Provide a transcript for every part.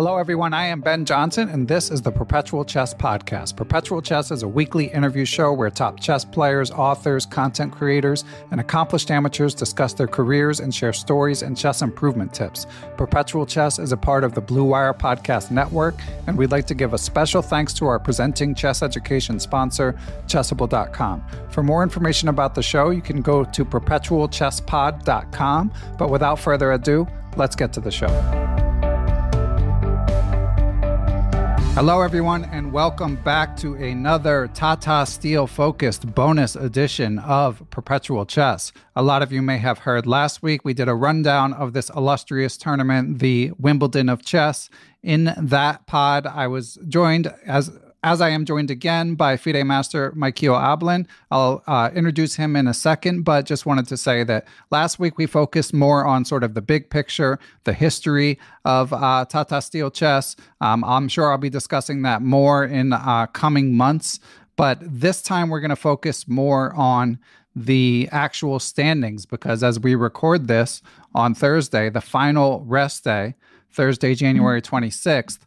Hello, everyone. I am Ben Johnson, and this is the Perpetual Chess Podcast. Perpetual Chess is a weekly interview show where top chess players, authors, content creators, and accomplished amateurs discuss their careers and share stories and chess improvement tips. Perpetual Chess is a part of the Blue Wire Podcast Network, and we'd like to give a special thanks to our presenting chess education sponsor, Chessable.com. For more information about the show, you can go to perpetualchesspod.com. But without further ado, let's get to the show. Hello, everyone, and welcome back to another Tata Steel-focused bonus edition of Perpetual Chess. A lot of you may have heard last week we did a rundown of this illustrious tournament, the Wimbledon of Chess. In that pod, I was joined, as I am joined again by FIDE Master Mikhail Ablin. I'll introduce him in a second, but just wanted to say that last week we focused more on sort of the big picture, the history of Tata Steel chess. I'm sure I'll be discussing that more in coming months, but this time we're going to focus more on the actual standings, because as we record this on Thursday, the final rest day, Thursday, January 26th,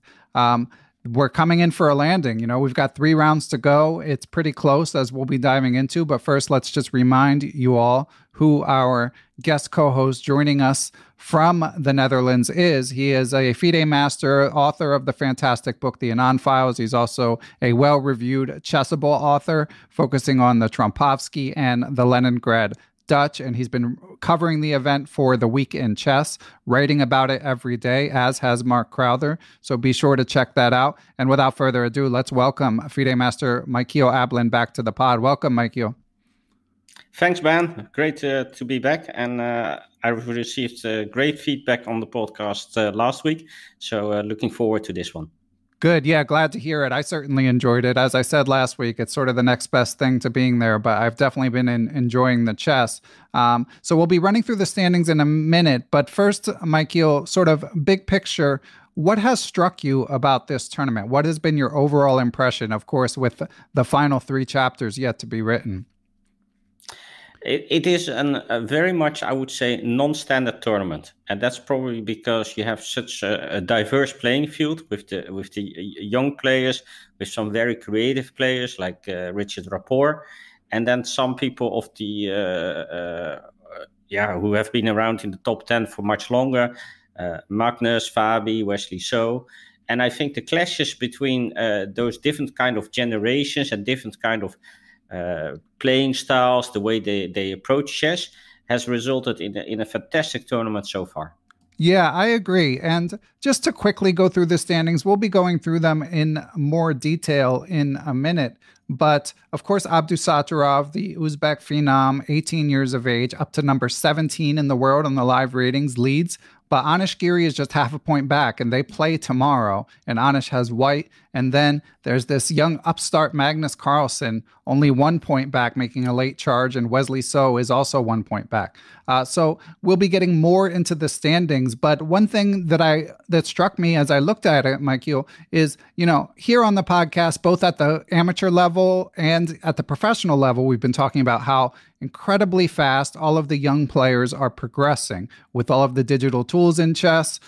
we're coming in for a landing. You know, we've got 3 rounds to go. It's pretty close, as we'll be diving into. But first, let's just remind you all who our guest co-host joining us from the Netherlands is. He is a FIDE master, author of the fantastic book, The Anand Files. He's also a well-reviewed Chessable author, focusing on the Trompowsky and the Leningrad Dutch, and he's been covering the event for the Week in Chess, writing about it every day, as has Mark Crowther. So be sure to check that out. And without further ado, let's welcome FIDE Master Mikhail Ablin back to the pod. Welcome, Mikhail. Thanks, Ben. Great to be back. And I received great feedback on the podcast last week. So looking forward to this one. Good. Yeah, glad to hear it. I certainly enjoyed it. As I said last week, it's sort of the next best thing to being there, but I've definitely been enjoying the chess. So we'll be running through the standings in a minute. But first, Mikhail, sort of big picture, what has struck you about this tournament? What has been your overall impression, of course, with the final 3 chapters yet to be written? It is a very much, I would say, non-standard tournament, and that's probably because you have such a diverse playing field with the young players, with some very creative players like Richard Rapport, and then some people of the who have been around in the top 10 for much longer, Magnus, Fabi, Wesley So. And I think the clashes between those different kind of generations and different kind of playing styles, the way they approach chess, has resulted in a fantastic tournament so far. Yeah, I agree. And just to quickly go through the standings, we'll be going through them in more detail in a minute. But of course, Abdusattorov, the Uzbek phenom, 18 years of age, up to number 17 in the world on the live ratings, leads. But Anish Giri is just half a point back, and they play tomorrow, and Anish has white. And then there's this young upstart Magnus Carlsen, only 1 point back, making a late charge, and Wesley So is also 1 point back. So we'll be getting more into the standings. But one thing that struck me as I looked at it, Mikhail, is, you know, here on the podcast, both at the amateur level and at the professional level, we've been talking about how incredibly fast all of the young players are progressing with all of the digital tools in chess,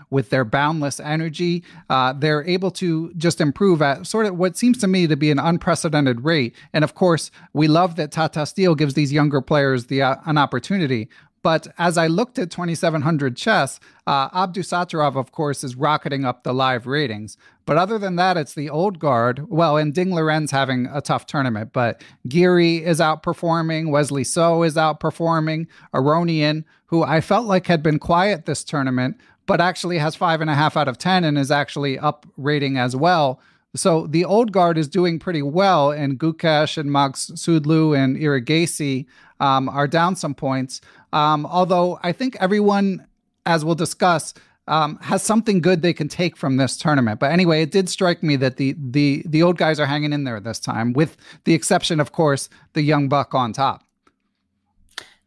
with their boundless energy. They're able to just improve at sort of what seems to me to be an unprecedented rate. And of course, we love that Tata Steel gives these younger players an opportunity. But as I looked at 2700 chess, Abdusattorov, of course, is rocketing up the live ratings. But other than that, it's the old guard. Well, and Ding Liren's having a tough tournament, but Giri is outperforming. Wesley So is outperforming. Aronian, who I felt like had been quiet this tournament, but actually has 5.5 out of 10 and is actually up rating as well. So the old guard is doing pretty well, and Gukesh and Magsudlu and Irigasi are down some points. Although I think everyone, as we'll discuss, has something good they can take from this tournament. But anyway, it did strike me that the old guys are hanging in there this time, with the exception, of course, the young buck on top.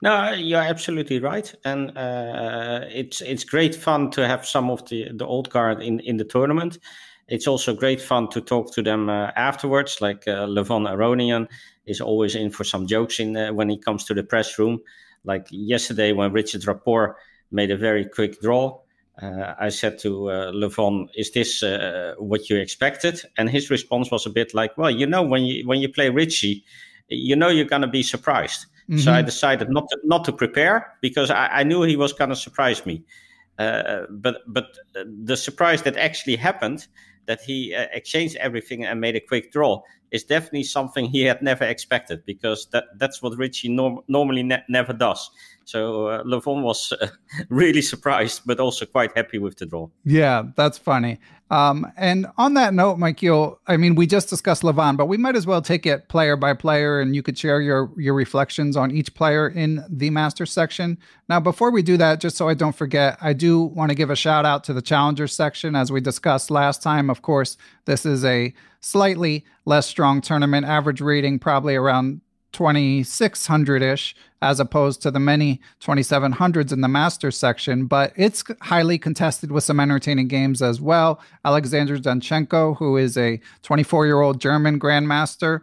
No, you're absolutely right, and it's great fun to have some of the old guard in the tournament. It's also great fun to talk to them afterwards, like Levon Aronian is always in for some jokes when he comes to the press room. Like yesterday when Richard Rapport made a very quick draw, I said to Levon, "Is this what you expected?" And his response was a bit like, "Well, when you play Richie, you're going to be surprised." Mm-hmm. So I decided not to prepare, because I knew he was going to surprise me. But the surprise that actually happened, that he exchanged everything and made a quick draw, is definitely something he had never expected, because that's what Richie normally never does. So Levon was really surprised, but also quite happy with the draw. Yeah, that's funny. And on that note, Michiel, I mean, we just discussed Levon, but we might as well take it player by player, and you could share your reflections on each player in the Masters section. Now, before we do that, just so I don't forget, I do want to give a shout out to the Challengers section. As we discussed last time, of course, this is a slightly less strong tournament, average rating probably around 2,600-ish, as opposed to the many 2,700s in the Masters section, but it's highly contested with some entertaining games as well. Alexander Danchenko, who is a 24-year-old German grandmaster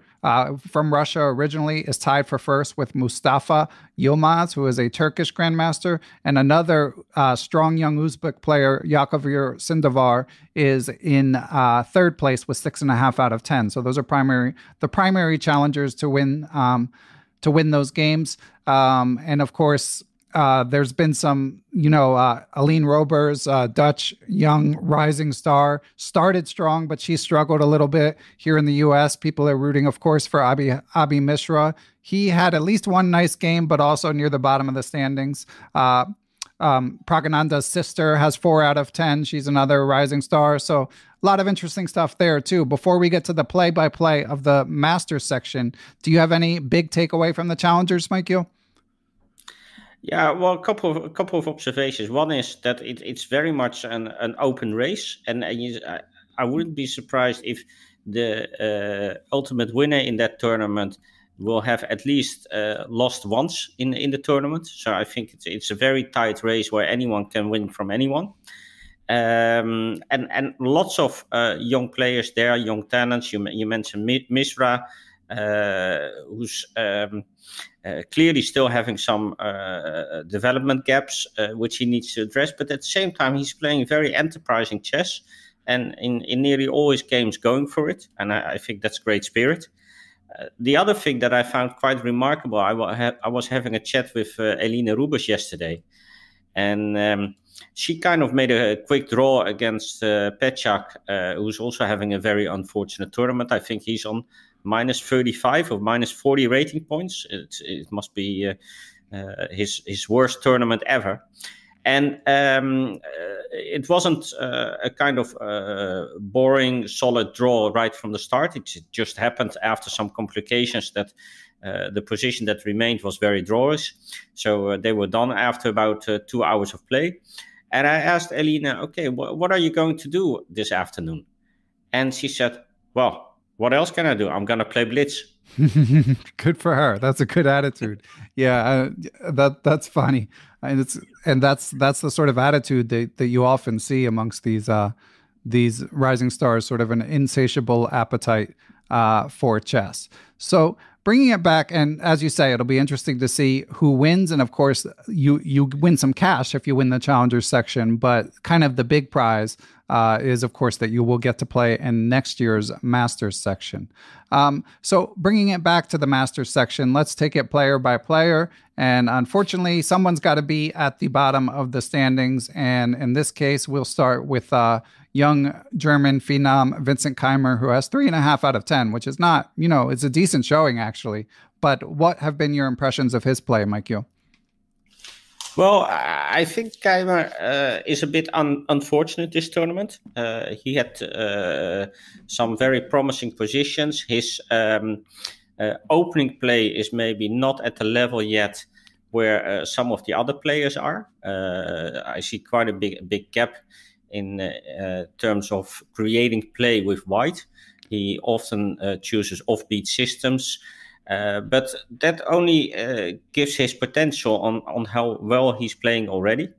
from Russia originally, is tied for first with Mustafa Yilmaz, who is a Turkish grandmaster, and another strong young Uzbek player, Yakovir Sindavar, is in third place with 6.5 out of 10. So those are the primary challengers to win those games. And of course, there's been some, Aline Robers, Dutch young rising star, started strong, but she struggled a little bit here in the U.S. People are rooting, of course, for Abhi Mishra. He had at least one nice game, but also near the bottom of the standings. Pragananda's sister has 4 out of 10. She's another rising star. So a lot of interesting stuff there too. Before we get to the play-by-play of the Masters section, do you have any big takeaway from the challengers, Michiel? Yeah, well, a couple of observations. One is that it's very much an open race, and I wouldn't be surprised if the ultimate winner in that tournament will have at least lost once in the tournament. So I think it's a very tight race where anyone can win from anyone. And lots of young players there, young talents. You mentioned Mishra, who's clearly still having some development gaps, which he needs to address. But at the same time, he's playing very enterprising chess, and in nearly all his games going for it. And I think that's great spirit. The other thing that I found quite remarkable, I was having a chat with Eline Rubers yesterday, and she kind of made a quick draw against Petchak, who's also having a very unfortunate tournament. I think he's on minus 35 or minus 40 rating points. It must be his worst tournament ever. And it wasn't a kind of boring, solid draw right from the start. It just happened after some complications that the position that remained was very drawish. So they were done after about 2 hours of play. And I asked Elina, okay, what are you going to do this afternoon? And she said, well, what else can I do? I'm going to play Blitz. Good for her. That's a good attitude. Yeah, that's funny, and that's the sort of attitude that you often see amongst these rising stars, sort of an insatiable appetite for chess. So bringing it back, and as you say, it'll be interesting to see who wins, and of course, you win some cash if you win the Challengers section. But kind of the big prize is, of course, that you will get to play in next year's Masters section. So bringing it back to the Masters section, let's take it player by player. And unfortunately, someone's got to be at the bottom of the standings. And in this case, we'll start with young German phenom Vincent Keimer, who has 3.5 out of 10, which is not, it's a decent showing, actually. But what have been your impressions of his play, Michiel? Well, I think Keimer is a bit unfortunate this tournament. He had some very promising positions. His opening play is maybe not at the level yet where some of the other players are. I see quite a big gap in terms of creating play with white. He often chooses offbeat systems. But that only gives his potential on how well he's playing already.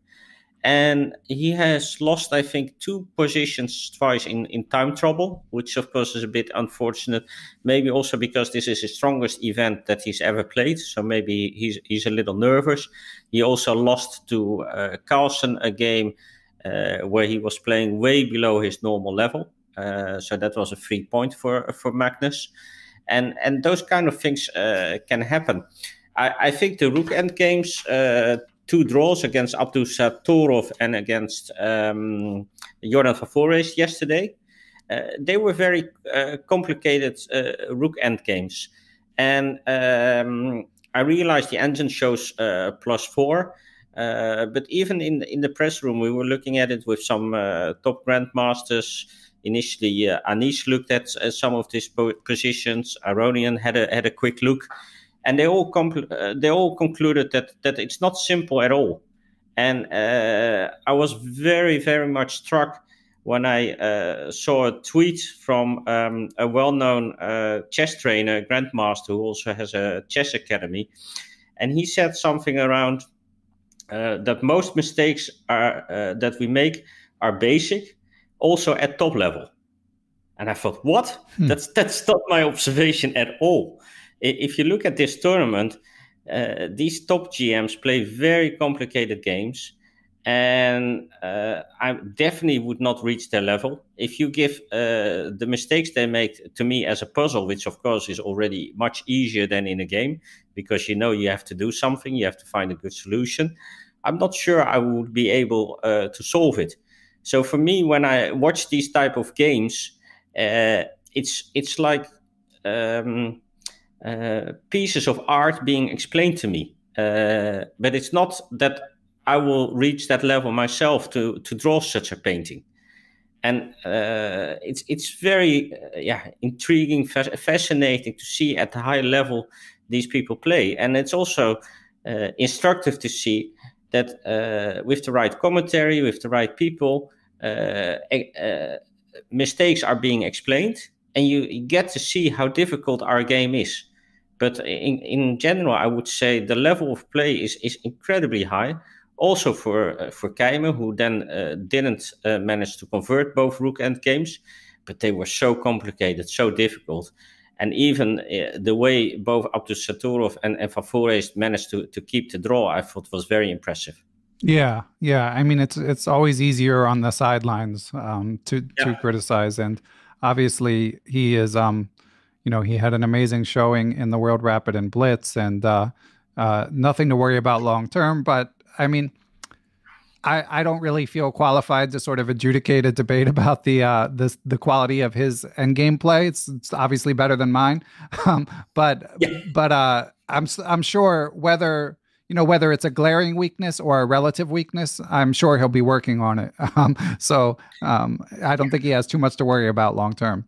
And he has lost, I think, 2 positions twice in time trouble, which of course is a bit unfortunate. Maybe also because this is his strongest event that he's ever played. So maybe he's a little nervous. He also lost to Carlsen a game where he was playing way below his normal level. So that was a free point for Magnus. And those kind of things can happen. I think the Rook End games, 2 draws against Abdusattorov and against Jordan van Foreest yesterday, they were very complicated Rook End games. And I realized the engine shows +4. But even in the press room, we were looking at it with some top grandmasters. Initially, Anish looked at some of these positions. Aronian had a quick look, and they all concluded that it's not simple at all. And I was very, very much struck when I saw a tweet from a well-known chess trainer, grandmaster, who also has a chess academy, and he said something around that most mistakes that we make are basic, also at top level. And I thought, what? That's not my observation at all. If you look at this tournament, these top GMs play very complicated games, and I definitely would not reach their level. If you give the mistakes they make to me as a puzzle, which of course is already much easier than in a game, because you have to do something, you have to find a good solution, I'm not sure I would be able to solve it. So for me, when I watch these type of games, it's like pieces of art being explained to me. But it's not that I will reach that level myself to draw such a painting. And it's very intriguing, fascinating to see at the high level these people play. And it's also instructive to see that with the right commentary, with the right people, mistakes are being explained, and you get to see how difficult our game is. But in general, I would say the level of play is incredibly high. Also for Keimer, who then didn't manage to convert both Rook End games, but they were so complicated, so difficult. And even the way both Abdusattorov and Van Foreest managed to keep the draw, I thought was very impressive. Yeah. I mean, it's always easier on the sidelines to criticize, and obviously he is he had an amazing showing in the World Rapid and Blitz, and nothing to worry about long term. But I mean, I don't really feel qualified to sort of adjudicate a debate about the quality of his endgame play. It's obviously better than mine, but I'm sure whether it's a glaring weakness or a relative weakness, I'm sure he'll be working on it. So I don't think he has too much to worry about long term.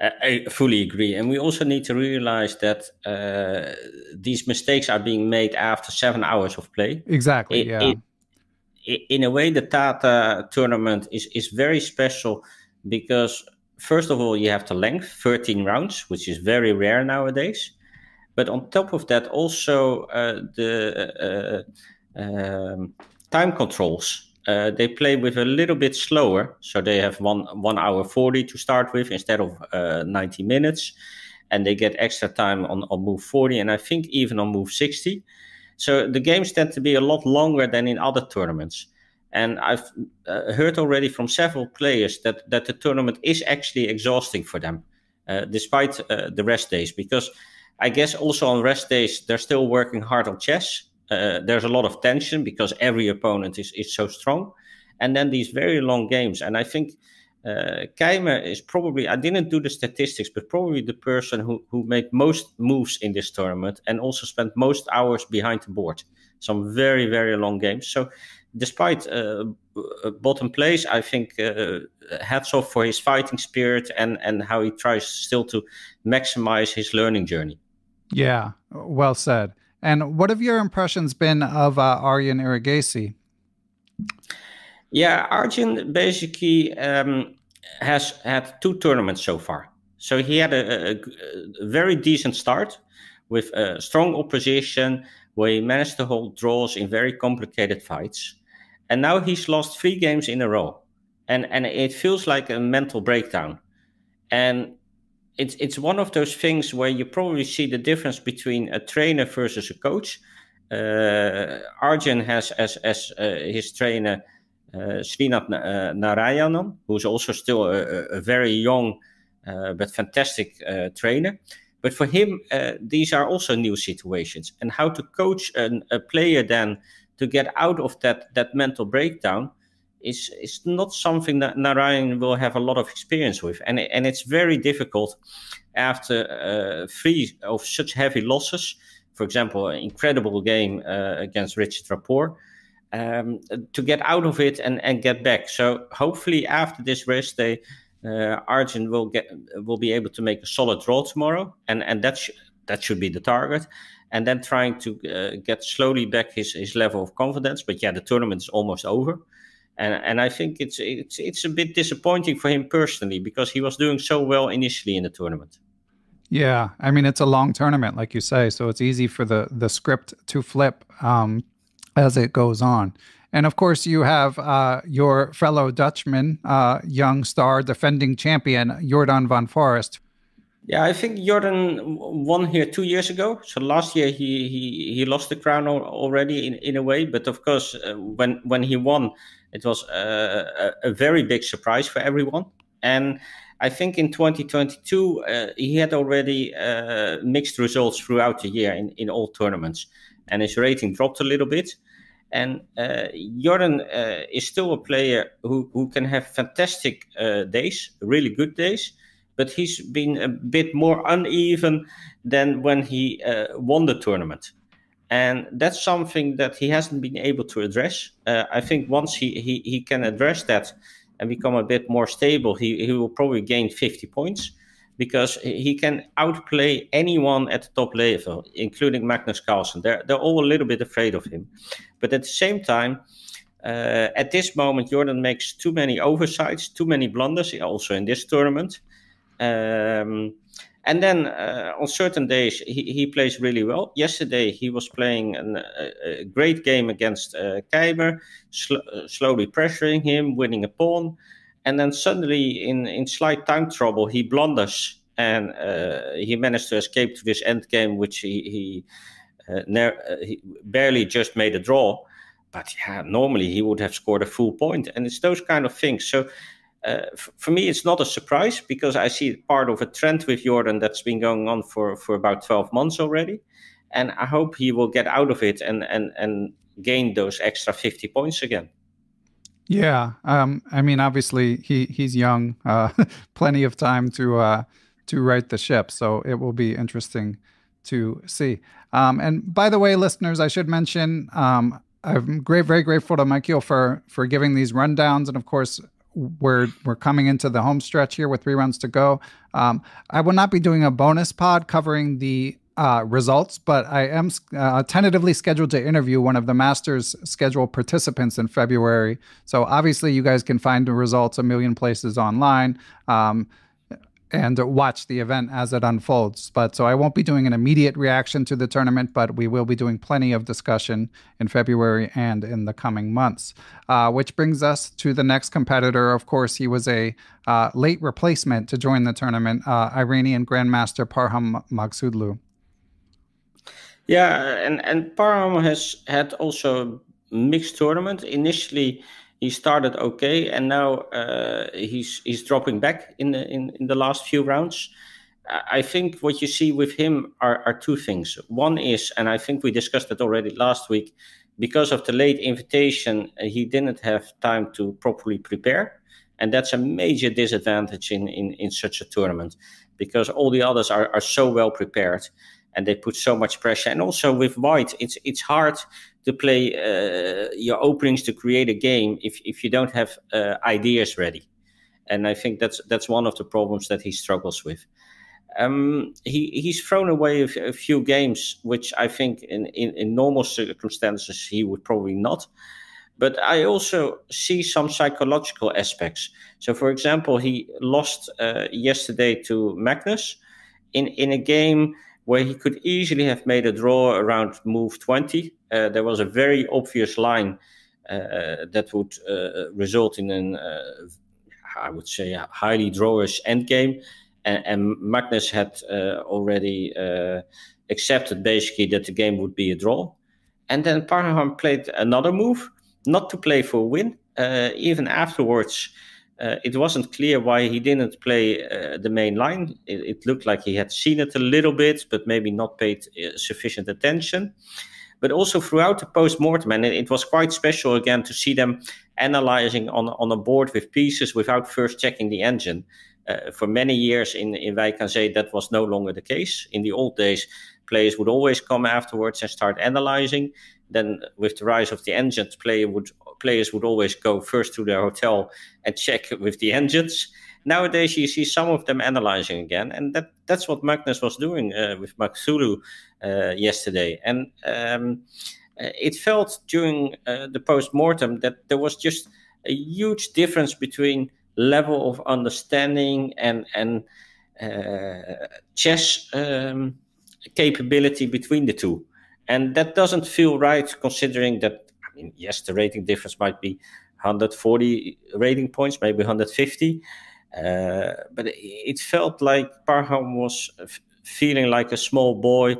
I fully agree. And we also need to realize that these mistakes are being made after 7 hours of play. Exactly, In a way, the Tata tournament is very special because, first of all, you have the length, 13 rounds, which is very rare nowadays. But on top of that, also the time controls. They play with a little bit slower, so they have 1 hour 40 to start with instead of 90 minutes, and they get extra time on move 40, and I think even on move 60. So the games tend to be a lot longer than in other tournaments, and I've heard already from several players that the tournament is actually exhausting for them, despite the rest days, because I guess also on rest days they're still working hard on chess. There's a lot of tension because every opponent is so strong. And then these very long games. And I think Keimer is probably, I didn't do the statistics, but probably the person who made most moves in this tournament and also spent most hours behind the board. Some very, very long games. So despite bottom place, I think hats off for his fighting spirit and how he tries still to maximize his learning journey. Yeah, well said. And what have your impressions been of Arjan Erigaisi? Yeah, Arjan basically has had 2 tournaments so far. So he had a very decent start with a strong opposition where he managed to hold draws in very complicated fights. And now he's lost 3 games in a row. And it feels like a mental breakdown. And it's one of those things where you probably see the difference between a trainer versus a coach. Arjan has as his trainer Srinath Narayanan, who's also still a very young but fantastic trainer. But for him, these are also new situations. And how to coach a player then to get out of that mental breakdown is not something that Narayan will have a lot of experience with. And it's very difficult after 3 of such heavy losses. For example, an incredible game against Richard Rapport. To get out of it and get back. So hopefully after this rest day, Arjun will be able to make a solid draw tomorrow, and that should be the target. And then trying to get slowly back his level of confidence. But yeah, the tournament is almost over, and I think it's a bit disappointing for him personally because he was doing so well initially in the tournament. Yeah, I mean it's a long tournament, like you say, so it's easy for the script to flip as it goes on. And of course, you have your fellow Dutchman, young star, defending champion, Jordan van Foreest. Yeah, I think Jordan won here 2 years ago. So last year he lost the crown already in a way. But of course, when he won, it was a very big surprise for everyone. And I think in 2022, he had already mixed results throughout the year in all tournaments. And his rating dropped a little bit. And Jordan is still a player who can have fantastic days, really good days, but he's been a bit more uneven than when he won the tournament. And that's something that he hasn't been able to address. I think once he can address that and become a bit more stable, he will probably gain 50 points. Because he can outplay anyone at the top level, including Magnus Carlsen. They're all a little bit afraid of him. But at the same time, at this moment, Jordan makes too many oversights, too many blunders, also in this tournament. And then on certain days, he plays really well. Yesterday, he was playing a great game against Keimer, slowly pressuring him, winning a pawn. And then suddenly, in slight time trouble, he blunders and he managed to escape to this end game, which he barely just made a draw. But yeah, normally he would have scored a full point. And it's those kind of things. So for me, it's not a surprise because I see part of a trend with Jordan that's been going on for about 12 months already. And I hope he will get out of it and gain those extra 50 points again. Yeah, I mean, obviously he's young, plenty of time to right the ship. So it will be interesting to see. And by the way, listeners, I should mention I'm very grateful to Michael for giving these rundowns, and of course we're coming into the home stretch here with 3 rounds to go. I will not be doing a bonus pod covering the results, but I am tentatively scheduled to interview one of the Masters scheduled participants in February. So obviously you guys can find the results a million places online and watch the event as it unfolds. But so I won't be doing an immediate reaction to the tournament, but we will be doing plenty of discussion in February and in the coming months, which brings us to the next competitor. Of course, he was a late replacement to join the tournament, Iranian Grandmaster Parham Maghsoodloo. Yeah, and Parham has had also a mixed tournament. Initially, he started okay, and now he's dropping back in the last few rounds. I think what you see with him are 2 things. One is, and I think we discussed it already last week, because of the late invitation, he didn't have time to properly prepare, and that's a major disadvantage in such a tournament, because all the others are so well prepared. And they put so much pressure. And also with white, it's hard to play your openings to create a game if you don't have ideas ready. And I think that's one of the problems that he struggles with. He's thrown away a few games, which I think in normal circumstances he would probably not. But I also see some psychological aspects. So, for example, he lost yesterday to Magnus in a game where he could easily have made a draw around move 20. There was a very obvious line that would result in I would say, a highly drawish endgame. And Magnus had already accepted basically that the game would be a draw. And then Parham played another move, not to play for a win. Even afterwards, it wasn't clear why he didn't play the main line. It looked like he had seen it a little bit, but maybe not paid sufficient attention. But also throughout the post-mortem, and it was quite special again to see them analyzing on a board with pieces without first checking the engine. For many years in Wijk aan Zee, that was no longer the case. In the old days, players would always come afterwards and start analyzing. Then with the rise of the engines, players would always go first to their hotel and check with the engines. Nowadays, you see some of them analyzing again, and that's what Magnus was doing with Max Zulu yesterday. And it felt during the post-mortem that there was just a huge difference between level of understanding and chess capability between the two. And that doesn't feel right, considering that, I mean, yes, the rating difference might be 140 rating points, maybe 150. But it felt like Parham was feeling like a small boy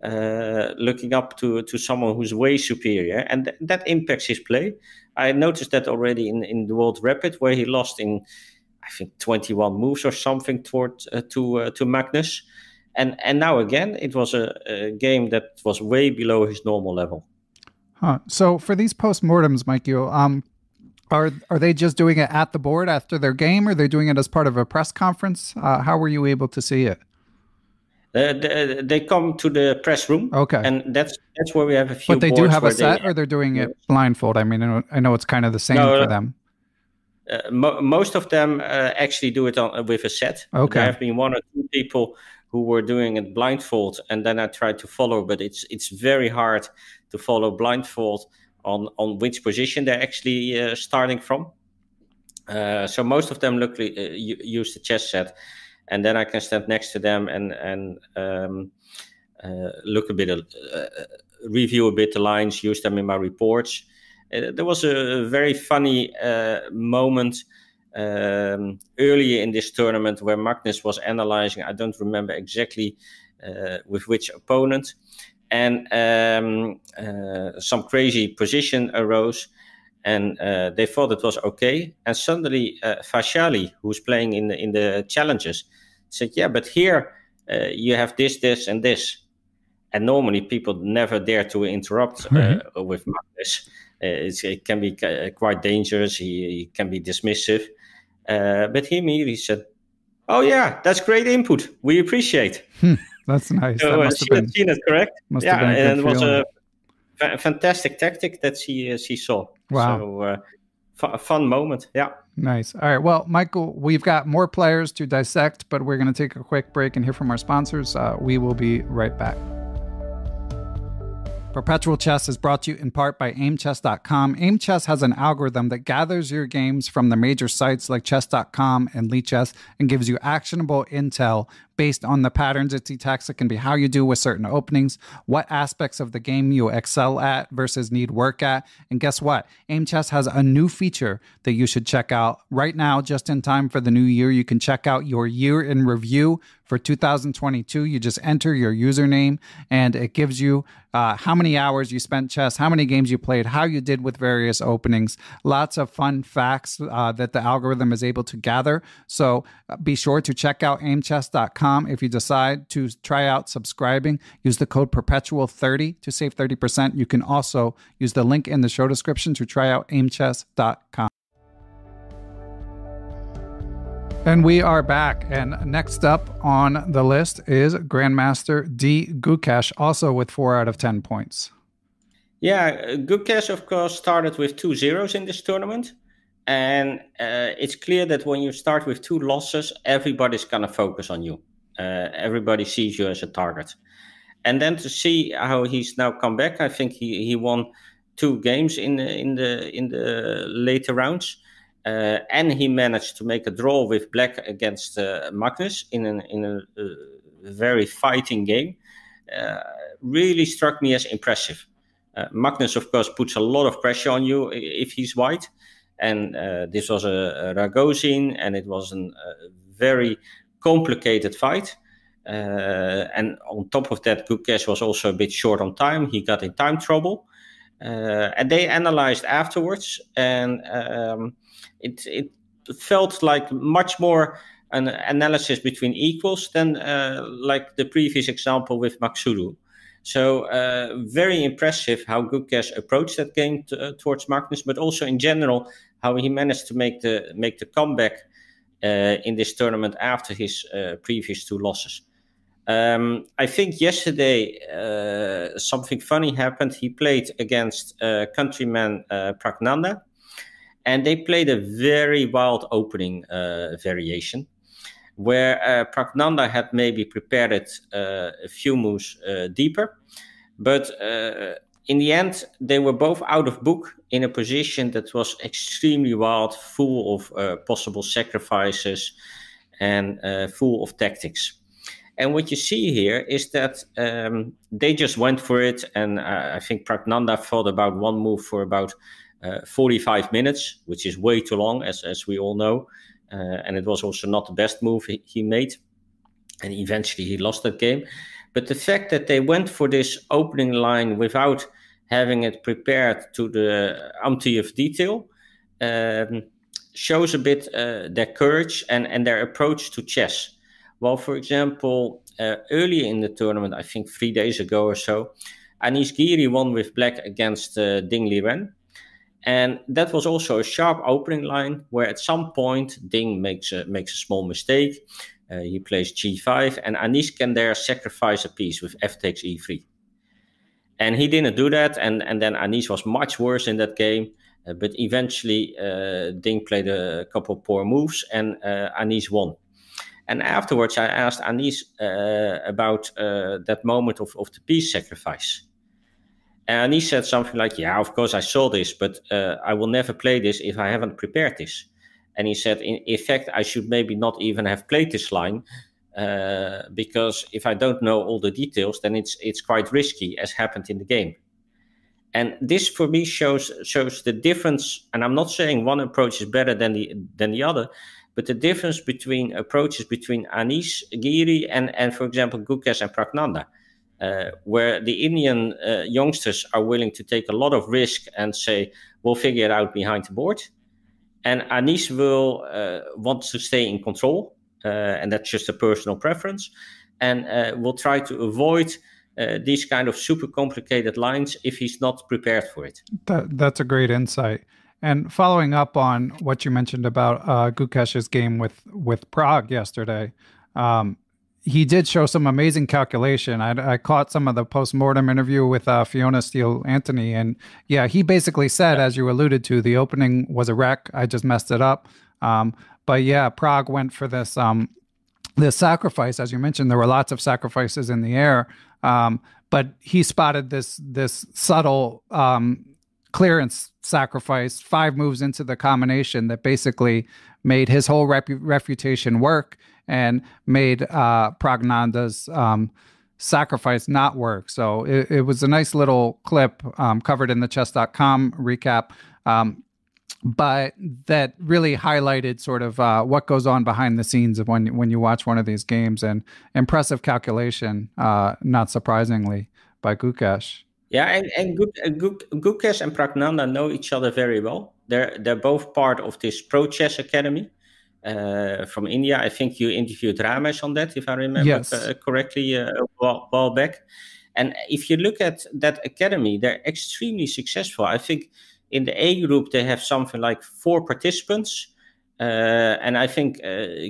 looking up to someone who's way superior. And that impacts his play. I noticed that already in the World Rapid, where he lost in, I think, 21 moves or something to Magnus. And now again, it was a game that was way below his normal level. Huh. So for these post-mortems, Michael, are they just doing it at the board after their game, or are they doing it as part of a press conference? How were you able to see it? They come to the press room, okay, and that's where we have a few. But they do have a set, or they're doing it blindfold. I mean, I know it's kind of the same for them. Most of them actually do it with a set. Okay, there have been one or two people who were doing it blindfold, and then I tried to follow, but it's very hard to follow blindfold on which position they're actually starting from. So most of them use the chess set. And then I can stand next to them and look a bit, review a bit the lines, use them in my reports. There was a very funny moment earlier in this tournament where Magnus was analyzing. I don't remember exactly with which opponent, and some crazy position arose, and they thought it was okay. And suddenly, Fashali, who's playing in the challenges, said, "Yeah, but here you have this, and this." And normally people never dare to interrupt with Magnus. It can be quite dangerous. He can be dismissive. But he immediately said, "Oh yeah, that's great input. We appreciate." That's nice. So, that must have been, seen it, correct? Must have been and it was feeling. a fantastic tactic that she saw. Wow. So a fun moment. Yeah. Nice. All right. Well, Michael, we've got more players to dissect, but we're going to take a quick break and hear from our sponsors. We will be right back. Perpetual Chess is brought to you in part by aimchess.com. AimChess has an algorithm that gathers your games from the major sites like chess.com and Lichess and gives you actionable intel based on the patterns it detects. It can be how you do with certain openings, what aspects of the game you excel at versus need work at. And guess what? AimChess has a new feature that you should check out right now, just in time for the new year. You can check out your year in review for 2022. You just enter your username and it gives you how many hours you spent chess, how many games you played, how you did with various openings. Lots of fun facts that the algorithm is able to gather. So be sure to check out aimchess.com. If you decide to try out subscribing, use the code perpetual30 to save 30%. You can also use the link in the show description to try out aimchess.com. And we are back. And next up on the list is Grandmaster D. Gukesh, also with 4 out of 10 points. Yeah, Gukesh, of course, started with 2 zeros in this tournament. And it's clear that when you start with 2 losses, everybody's going to focus on you. Everybody sees you as a target. And then to see how he's now come back, I think he won 2 games in the later rounds. And he managed to make a draw with Black against Magnus in a very fighting game. Really struck me as impressive. Magnus, of course, puts a lot of pressure on you if he's white. And this was a Ragozin, and it was a very complicated fight. And on top of that, Gukesh was also a bit short on time. He got in time trouble. And they analyzed afterwards, and it felt like much more an analysis between equals than like the previous example with Maksuru. So very impressive how Gukesh approached that game towards Magnus, but also in general how he managed to make the comeback in this tournament after his previous 2 losses. I think yesterday something funny happened. He played against countryman Pragnanda, and they played a very wild opening variation, where Pragnanda had maybe prepared it a few moves deeper. But in the end, they were both out of book in a position that was extremely wild, full of possible sacrifices and full of tactics. And what you see here is that they just went for it. And I think Pragnanda thought about one move for about 45 minutes, which is way too long, as we all know. And it was also not the best move he made. And eventually he lost that game. But the fact that they went for this opening line without having it prepared to the umpteenth detail shows a bit their courage and their approach to chess. Well, for example, earlier in the tournament, I think 3 days ago or so, Anish Giri won with black against Ding Liren. And that was also a sharp opening line where at some point Ding makes a small mistake. He plays g5 and Anish can there sacrifice a piece with f takes e3. And he didn't do that. And then Anish was much worse in that game. But eventually Ding played a couple of poor moves and Anish won. And afterwards I asked Anish about that moment of the piece sacrifice. And he said something like, yeah, of course I saw this, but I will never play this if I haven't prepared this. And he said, in fact, I should maybe not even have played this line because if I don't know all the details, then it's quite risky, as happened in the game. And this for me shows the difference. And I'm not saying one approach is better than the other, but the difference between approaches between Anish Giri and for example, Gukesh and Pragnanda. Where the Indian youngsters are willing to take a lot of risk and say, we'll figure it out behind the board. And Anish will want to stay in control, and that's just a personal preference, and will try to avoid these kind of super complicated lines if he's not prepared for it. That's a great insight. And following up on what you mentioned about Gukesh's game with Pragg yesterday, he did show some amazing calculation. I caught some of the post-mortem interview with Fiona Steele-Antony, and yeah, he basically said, as you alluded to, the opening was a wreck. I just messed it up. But yeah, Pragg went for this sacrifice. As you mentioned, there were lots of sacrifices in the air, but he spotted this subtle clearance sacrifice 5 moves into the combination that basically made his whole refutation work and made Pragnanda's sacrifice not work. So it was a nice little clip covered in the chess.com recap, but that really highlighted sort of what goes on behind the scenes of when you watch one of these games, and impressive calculation, not surprisingly, by Gukesh. Yeah, and Gukesh and Pragnanda know each other very well. They're both part of this Pro Chess Academy from India. I think you interviewed Ramesh on that, if I remember correctly, a while back. And if you look at that academy, they're extremely successful. I think in the A group, they have something like 4 participants. And I think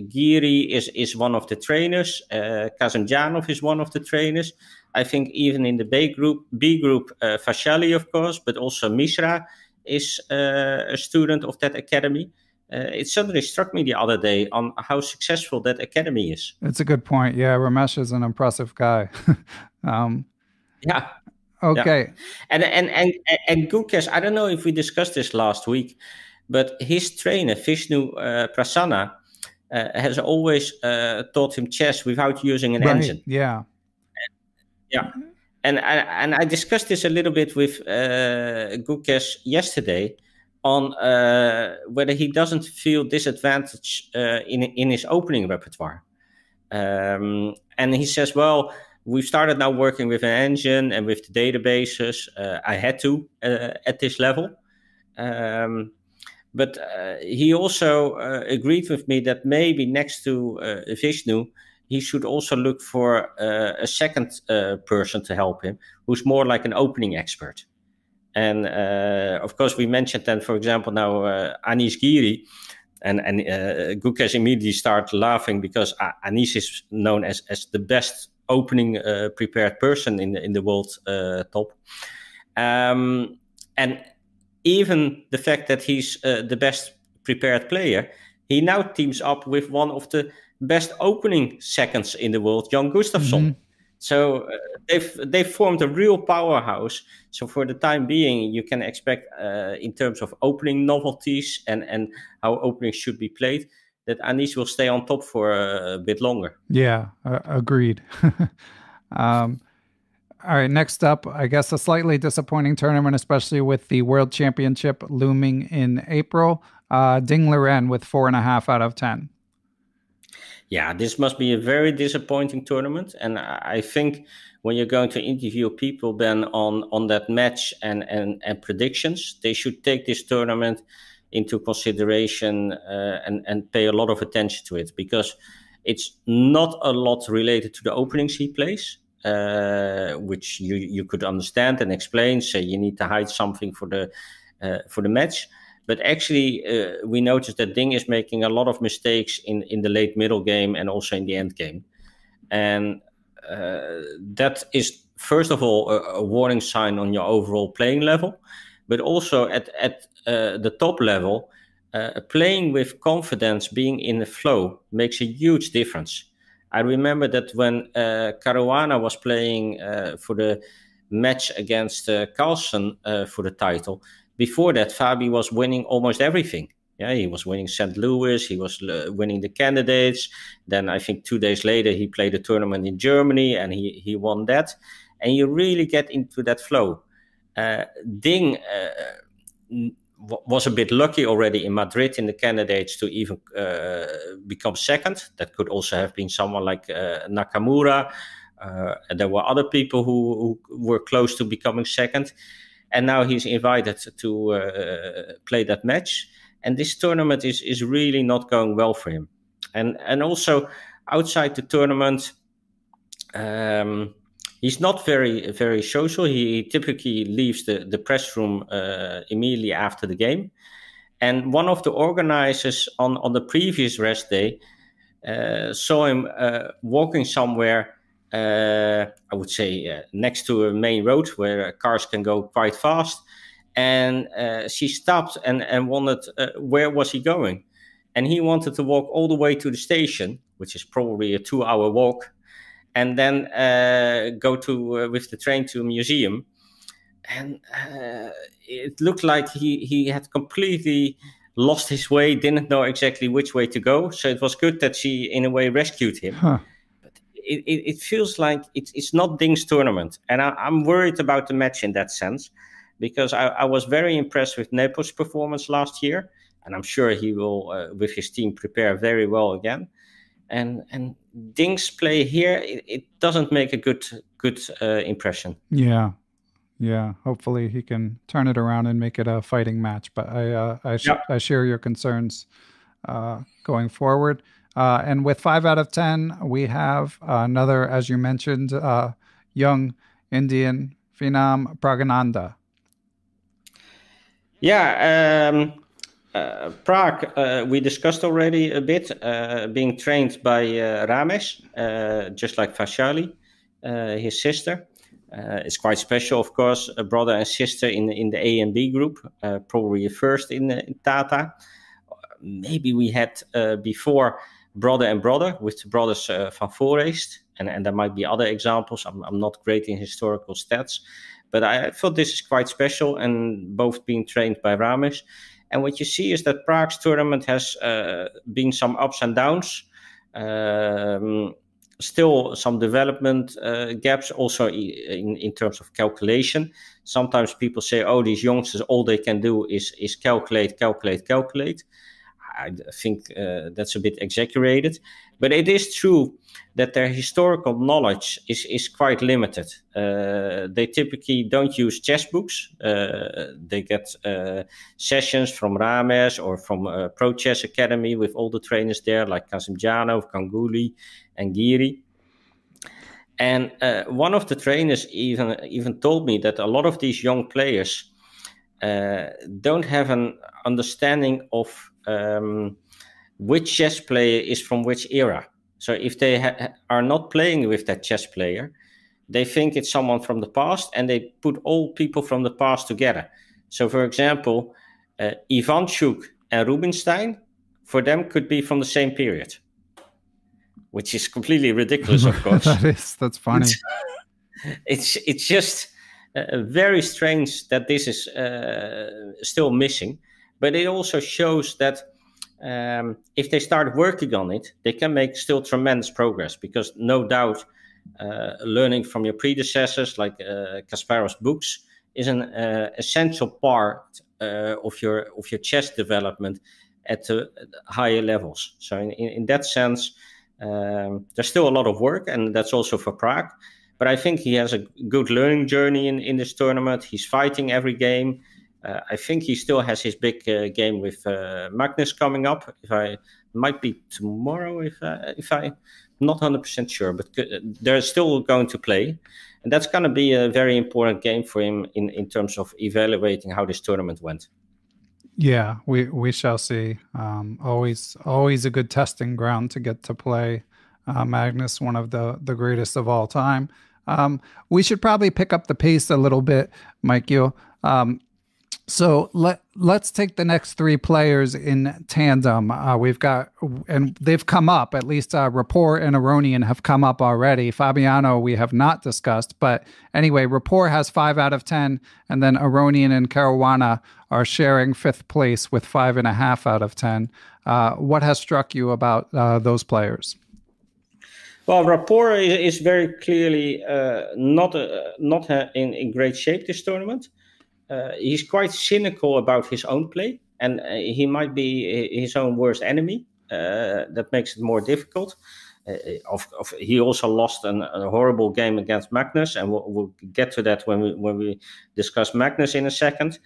Giri is one of the trainers. Kazimjanov is one of the trainers. I think even in the B group, Vashali, of course, but also Mishra is a student of that academy. It suddenly struck me the other day on how successful that academy is. It's a good point. Yeah, Ramesh is an impressive guy. Yeah. Okay. Yeah. And Gukesh, I don't know if we discussed this last week, but his trainer, Vishnu Prasanna, has always taught him chess without using an engine. Yeah. Yeah. And I discussed this a little bit with Gukesh yesterday on whether he doesn't feel disadvantaged in his opening repertoire. And he says, well, we've started now working with an engine and with the databases. I had to at this level. But he also agreed with me that maybe next to Vishnu, he should also look for a second person to help him, who's more like an opening expert. And of course, we mentioned then, for example, now Anish Giri, and Gukesh immediately started laughing because Anish is known as the best opening prepared person in the world top. And even the fact that he's the best prepared player, he now teams up with one of the best opening seconds in the world, Jan Gustafsson. Mm-hmm. So they've formed a real powerhouse. So for the time being, you can expect in terms of opening novelties and how openings should be played, that Anish will stay on top for a bit longer. Yeah, agreed. All right, next up, I guess a slightly disappointing tournament, especially with the World Championship looming in April. Ding Liren with 4.5 out of 10. Yeah, this must be a very disappointing tournament. And I think when you're going to interview people, Ben, on that match and predictions, they should take this tournament into consideration and pay a lot of attention to it, because it's not a lot related to the openings he plays, which you could understand and explain. So you need to hide something for the match. But actually, we noticed that Ding is making a lot of mistakes in the late middle game and also in the end game. And that is, first of all, a warning sign on your overall playing level. But also at the top level, playing with confidence, being in the flow, makes a huge difference. I remember that when Caruana was playing for the match against Carlsen for the title, before that, Fabi was winning almost everything. Yeah, he was winning St. Louis, he was winning the candidates. Then I think 2 days later, he played a tournament in Germany and he won that. And you really get into that flow. Ding was a bit lucky already in Madrid in the candidates to even become second. That could also have been someone like Nakamura. And there were other people who were close to becoming second. And now he's invited to play that match. And this tournament is really not going well for him. And also outside the tournament, he's not very, very social. He typically leaves the press room immediately after the game. And one of the organizers on the previous rest day saw him walking somewhere, I would say next to a main road where cars can go quite fast. And she stopped and wondered where was he going. And he wanted to walk all the way to the station, which is probably a 2-hour walk, and then go to with the train to a museum. And it looked like he had completely lost his way, didn't know exactly which way to go. So it was good that she, in a way, rescued him. Huh. But it feels like it's not Ding's tournament. And I'm worried about the match in that sense, because I was very impressed with Nepo's performance last year. And I'm sure he will, with his team, prepare very well again. And Ding's play here, it doesn't make a good impression. Yeah. Hopefully he can turn it around and make it a fighting match. But I share your concerns going forward. And with 5 out of 10, we have another, as you mentioned, young Indian phenom, Praggnanandhaa. Yeah. Pragg, we discussed already a bit, being trained by Ramesh, just like Vaishali, his sister. It's quite special, of course, a brother and sister in the A and B group, probably first in Tata. Maybe we had before brother and brother with the brothers Van Foreest, and there might be other examples. I'm not great in historical stats, but I thought this is quite special, and both being trained by Ramesh. And what you see is that Prague's tournament has been some ups and downs, still some development gaps also in terms of calculation. Sometimes people say, oh, these youngsters, all they can do is calculate. I think that's a bit exaggerated, but it is true that their historical knowledge is quite limited. They typically don't use chess books. They get sessions from Rames or from Pro Chess Academy with all the trainers there, like Kasimdzhanov, Ganguly, and Giri. And one of the trainers even told me that a lot of these young players don't have an understanding of which chess player is from which era. So if they are not playing with that chess player, they think it's someone from the past, and they put all people from the past together. So, for example, Ivanchuk and Rubinstein, for them, could be from the same period, which is completely ridiculous, of course. That's funny. It's just very strange that this is still missing, but it also shows that if they start working on it, they can make still tremendous progress, because no doubt learning from your predecessors, like Kasparov's books, is an essential part of your chess development at the higher levels. So in that sense, there's still a lot of work, and that's also for Pragg. But I think he has a good learning journey in this tournament. He's fighting every game. I think he still has his big game with Magnus coming up. Might be tomorrow, if I'm not 100% sure. But they're still going to play, and that's going to be a very important game for him in terms of evaluating how this tournament went. Yeah, we shall see. Always a good testing ground to get to play Magnus, one of the greatest of all time. We should probably pick up the pace a little bit, Michael. So let's take the next three players in tandem. We've got, and they've come up, at least Rapport and Aronian have come up already. Fabiano we have not discussed, but anyway, Rapport has 5 out of 10, and then Aronian and Caruana are sharing 5th place with 5.5 out of 10. What has struck you about those players? Well, Rapport is very clearly not in great shape this tournament. He's quite cynical about his own play, and he might be his own worst enemy. That makes it more difficult. He also lost a horrible game against Magnus, and we'll get to that when we discuss Magnus in a second.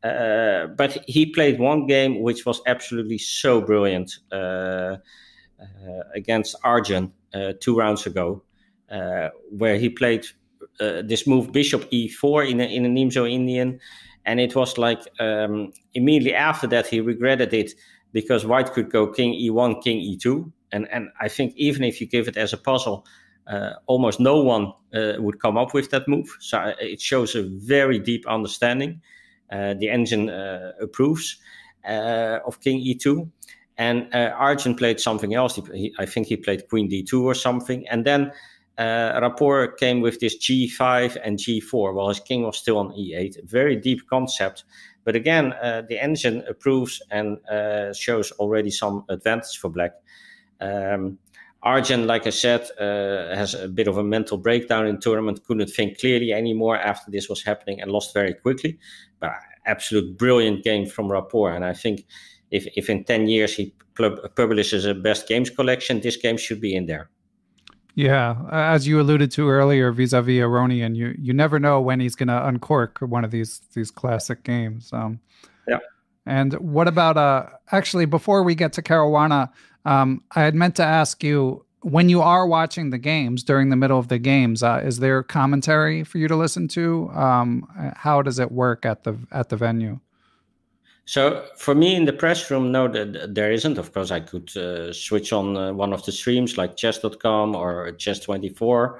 But he played one game which was absolutely so brilliant against Arjun 2 rounds ago, where he played this move Bishop E4 in a Nimzo Indian, and it was like immediately after that he regretted it, because White could go King E1, King E2, and I think even if you give it as a puzzle, almost no one would come up with that move. So it shows a very deep understanding. The engine approves of King E2, and Arjun played something else. I think he played Queen D2 or something, and then Rapport came with this G5 and G4 while his king was still on E8. Very deep concept, but again, the engine approves and shows already some advantage for Black. Arjun, like I said, has a bit of a mental breakdown in tournament, couldn't think clearly anymore after this was happening, and lost very quickly. But absolute brilliant game from Rapport, and I think if in 10 years he publishes a best games collection, this game should be in there. Yeah, as you alluded to earlier, vis-a-vis Aronian, you never know when he's going to uncork one of these classic games. Yeah. And what about actually, before we get to Caruana, I had meant to ask you, when you are watching the games during the middle of the games, is there commentary for you to listen to? How does it work at the venue? So for me in the press room, no, there isn't. Of course, I could switch on one of the streams like chess.com or chess24,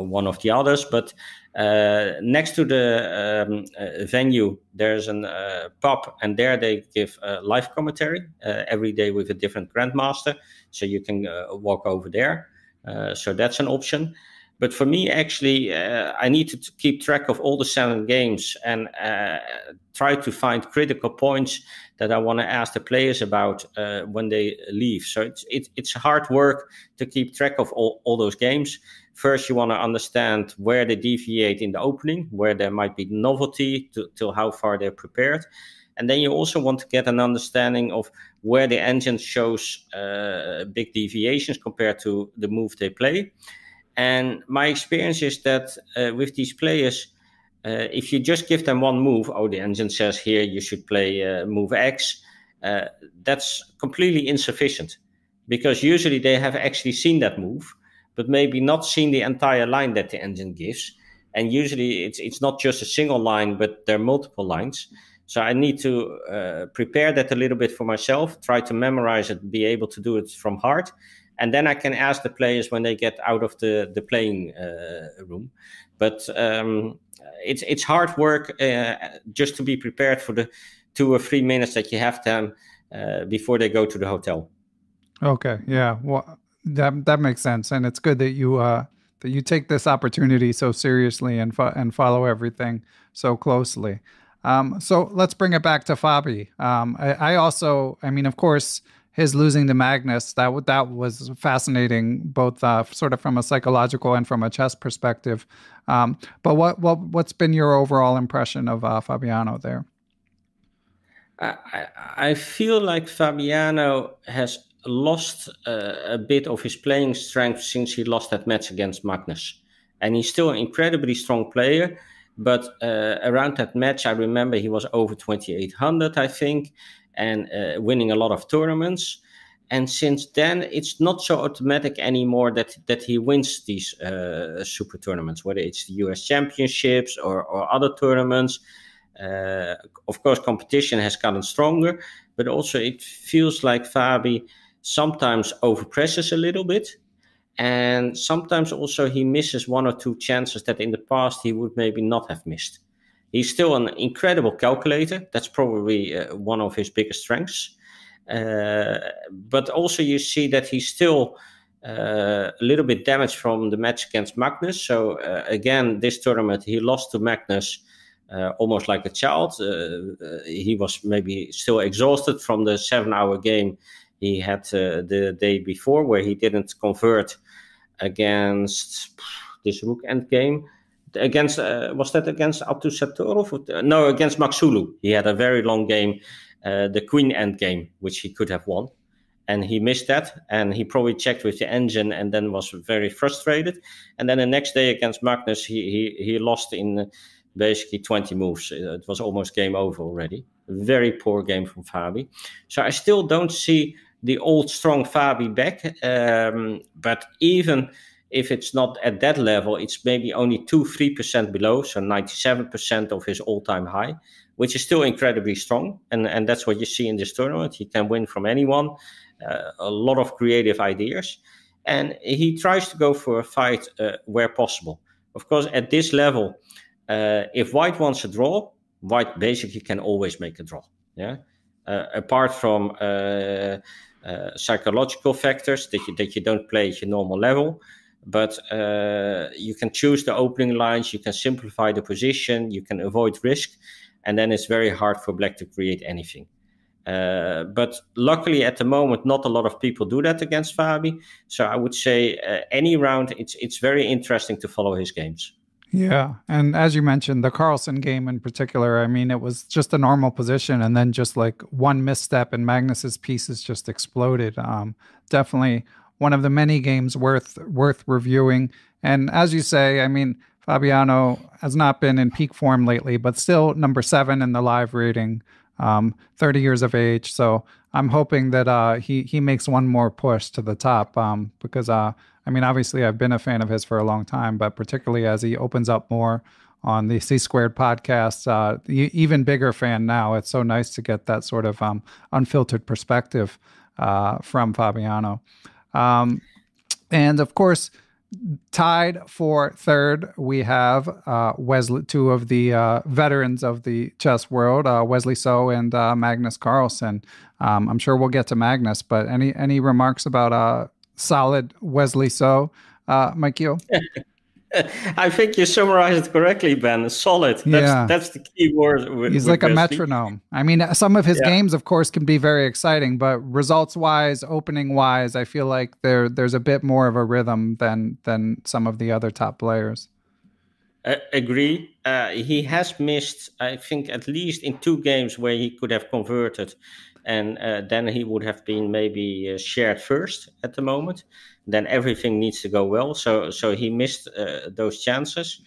one of the others. But next to the venue, there's a pub, and there they give live commentary every day with a different grandmaster. So you can walk over there. So that's an option. But for me, actually, I need to keep track of all the 7 games and try to find critical points that I want to ask the players about when they leave. So it's hard work to keep track of all those games. First, you want to understand where they deviate in the opening, where there might be novelty, to how far they're prepared. And then you also want to get an understanding of where the engine shows big deviations compared to the move they play. And my experience is that with these players, if you just give them one move, the engine says here you should play move X, that's completely insufficient, because usually they have actually seen that move, but maybe not seen the entire line that the engine gives. And usually it's not just a single line, but there are multiple lines. So I need to prepare that a little bit for myself, try to memorize it, be able to do it from heart. And then I can ask the players when they get out of the playing room. But it's hard work just to be prepared for the 2 or 3 minutes that you have them before they go to the hotel. Okay, yeah, well, that makes sense, and it's good that you take this opportunity so seriously and follow everything so closely. So let's bring it back to Fabi. I mean, of course, his losing to Magnus, that was fascinating, both sort of from a psychological and from a chess perspective. But what's been your overall impression of Fabiano there? I feel like Fabiano has lost a bit of his playing strength since he lost that match against Magnus. And he's still an incredibly strong player. But around that match, I remember he was over 2,800, I think, and winning a lot of tournaments. And since then, it's not so automatic anymore that he wins these super tournaments, whether it's the US Championships or other tournaments. Of course, competition has gotten stronger, but also it feels like Fabi sometimes overpresses a little bit. And sometimes also he misses 1 or 2 chances that in the past he would maybe not have missed. He's still an incredible calculator. That's probably one of his biggest strengths. But also you see that he's still a little bit damaged from the match against Magnus. So again, this tournament he lost to Magnus almost like a child. He was maybe still exhausted from the 7-hour game he had the day before, where he didn't convert against this rook end game. Against was that against Abdusattorov? No, against Maksulu. He had a very long game, the queen end game, which he could have won, and he missed that. And he probably checked with the engine, and then was very frustrated. And then the next day against Magnus, he lost in basically 20 moves. It was almost game over already. Very poor game from Fabi. So I still don't see the old strong Fabi back. But even if it's not at that level, it's maybe only 2-3% below. So 97% of his all-time high, which is still incredibly strong. And that's what you see in this tournament. He can win from anyone. A lot of creative ideas. And he tries to go for a fight where possible. Of course, at this level, if White wants a draw, White basically can always make a draw. Yeah, apart from psychological factors that you don't play at your normal level, but you can choose the opening lines, you can simplify the position, you can avoid risk, and then it's very hard for Black to create anything. But luckily at the moment, not a lot of people do that against Fabi. So I would say any round, it's very interesting to follow his games. Yeah. And as you mentioned, the Carlsen game in particular, I mean, it was just a normal position, and then just like one misstep and Magnus's pieces just exploded. Definitely one of the many games worth reviewing. And as you say, I mean, Fabiano has not been in peak form lately, but still number 7 in the live rating, 30 years of age. So I'm hoping that he makes one more push to the top, because I mean, obviously, I've been a fan of his for a long time, but particularly as he opens up more on the C Squared podcast, even bigger fan now. It's so nice to get that sort of unfiltered perspective from Fabiano. And of course, tied for third, we have Wesley, 2 of the veterans of the chess world, Wesley So and Magnus Carlsen. I'm sure we'll get to Magnus, but any remarks about solid Wesley So, Mikio? I think you summarized it correctly, Ben. Solid. That's the key word. He's like a metronome. I mean, some of his games, of course, can be very exciting, but results-wise, opening-wise, I feel like there's a bit more of a rhythm than some of the other top players. Agree. He has missed, I think, at least in 2 games where he could have converted, and then he would have been maybe shared first at the moment. Then everything needs to go well. So he missed those chances.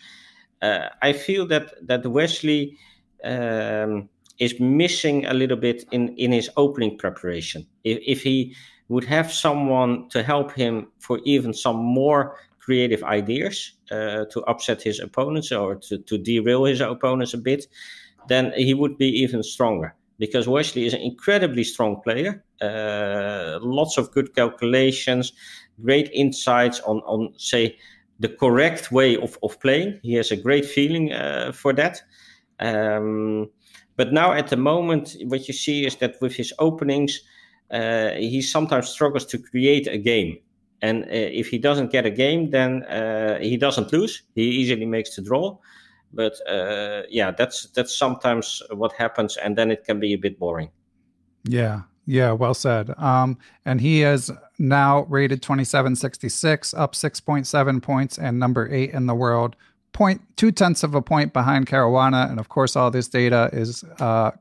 I feel that Wesley is missing a little bit in his opening preparation. If he would have someone to help him for even some more creative ideas to upset his opponents or to derail his opponents a bit, then he would be even stronger. Because Wesley is an incredibly strong player, lots of good calculations, great insights on say, the correct way of playing. He has a great feeling for that. But now at the moment, what you see is that with his openings, he sometimes struggles to create a game. And if he doesn't get a game, then he doesn't lose. He easily makes the draw. But that's sometimes what happens, and then it can be a bit boring. Yeah, well said. And he is now rated 2766, up 6.7 points, and number 8 in the world, 0.2 of a point behind Caruana. And of course, all this data is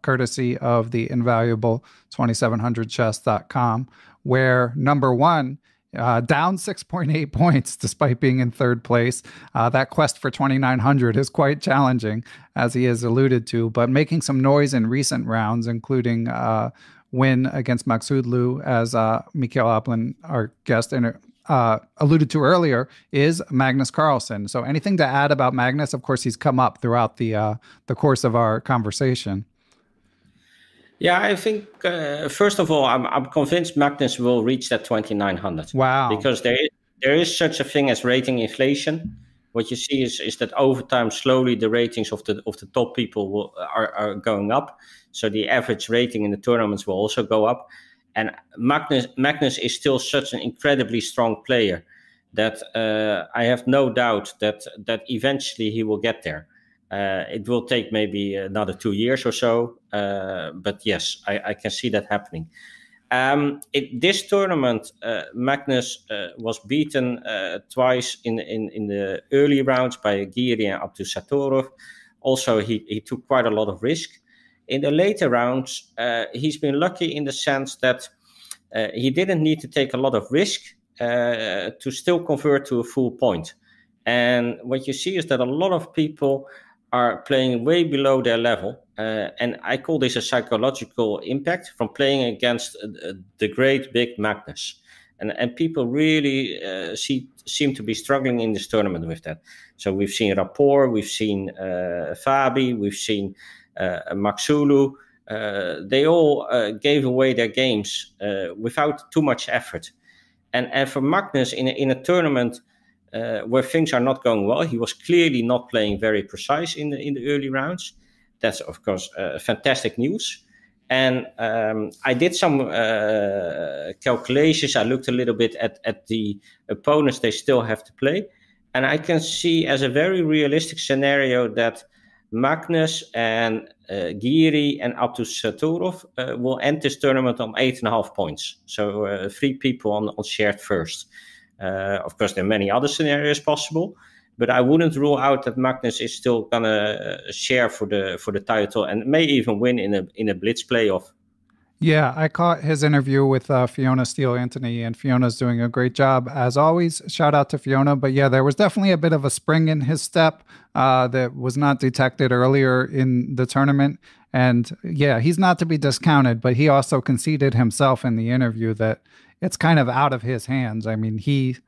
courtesy of the invaluable 2700chess.com, where number 1 down 6.8 points despite being in third place. That quest for 2900 is quite challenging, as he has alluded to, but making some noise in recent rounds, including win against Magsudlu, as Mikael Oplin, our guest, alluded to earlier, is Magnus Carlsen. So anything to add about Magnus? Of course, he's come up throughout the course of our conversation. Yeah, I think, first of all, I'm convinced Magnus will reach that 2,900. Wow. Because there is such a thing as rating inflation. What you see is that over time, slowly, the ratings of the top people are going up. So the average rating in the tournaments will also go up. And Magnus is still such an incredibly strong player that I have no doubt that eventually he will get there. It will take maybe another 2 years or so, but yes, I can see that happening. This tournament, Magnus was beaten twice in the early rounds by Giri and Abdusattorov. Also, he took quite a lot of risk. In the later rounds, he's been lucky in the sense that he didn't need to take a lot of risk to still convert to a full point. And what you see is that a lot of people are playing way below their level. And I call this a psychological impact from playing against the great big Magnus. And people really seem to be struggling in this tournament with that. So we've seen Rapport, we've seen Fabi, we've seen Magsulu. They all gave away their games without too much effort. And for Magnus, in a tournament where things are not going well, he was clearly not playing very precise in the early rounds. That's, of course, fantastic news. And I did some calculations. I looked a little bit at the opponents they still have to play. And I can see as a very realistic scenario that Magnus and Giri and Abdusattorov will end this tournament on 8.5 points. So 3 people on shared first. Of course, there are many other scenarios possible, but I wouldn't rule out that Magnus is still gonna share for the title and may even win in a blitz playoff. Yeah, I caught his interview with Fiona Steele-Antony, and Fiona's doing a great job as always. Shout out to Fiona. But yeah, there was definitely a bit of a spring in his step that was not detected earlier in the tournament. And yeah, he's not to be discounted, but he also conceded himself in the interview that it's kind of out of his hands. I mean, he's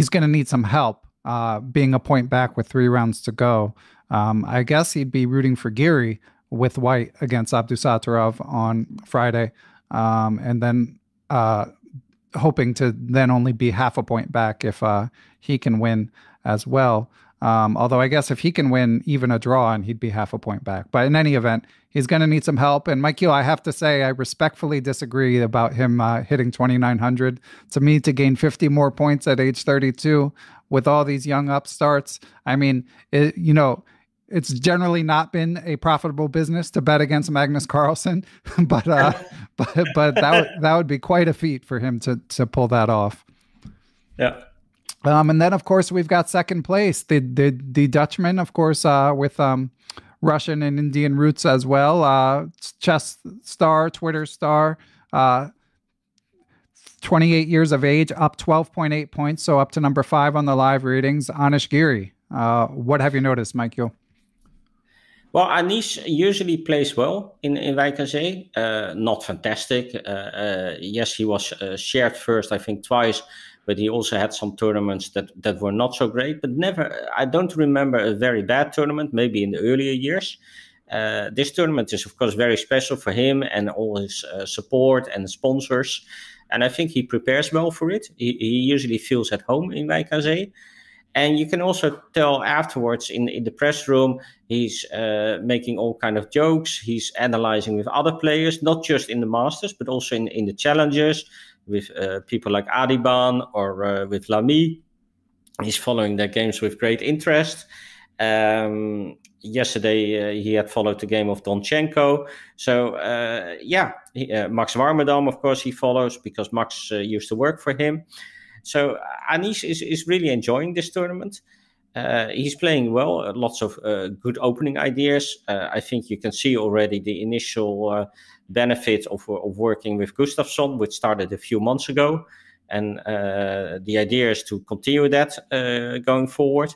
going to need some help being a point back with 3 rounds to go. I guess he'd be rooting for Giri with white against Abdusattorov on Friday, and then hoping to then only be half a point back if he can win as well. Although I guess if he can win even a draw, and he'd be half a point back. But in any event, he's going to need some help. And Mikael, I have to say, I respectfully disagree about him hitting 2,900. To me, to gain 50 more points at age 32 with all these young upstarts, I mean, it's generally not been a profitable business to bet against Magnus Carlsen, but that would be quite a feat for him to pull that off. Yeah. And then, of course, we've got second place, the Dutchman, of course, with Russian and Indian roots as well. Chess star, Twitter star, 28 years of age, up 12.8 points, so up to number 5 on the live readings. Anish Giri. What have you noticed, Michael? Well, Anish usually plays well in Wijk aan Zee. Not fantastic. Yes, he was shared first, I think, twice, but he also had some tournaments that were not so great. But I don't remember a very bad tournament, maybe in the earlier years. This tournament is, of course, very special for him and all his support and sponsors. And I think he prepares well for it. He usually feels at home in Wijk aan Zee. And you can also tell afterwards in the press room, he's making all kind of jokes. He's analyzing with other players, not just in the Masters, but also in the Challengers, with people like Adiban or with Lamy. He's following their games with great interest. Yesterday, he had followed the game of Donchenko. So, Max Warmerdam, of course, he follows because Max used to work for him. So Anish is really enjoying this tournament. He's playing well, lots of good opening ideas. I think you can see already the initial benefit of working with Gustafsson, which started a few months ago. And the idea is to continue that going forward.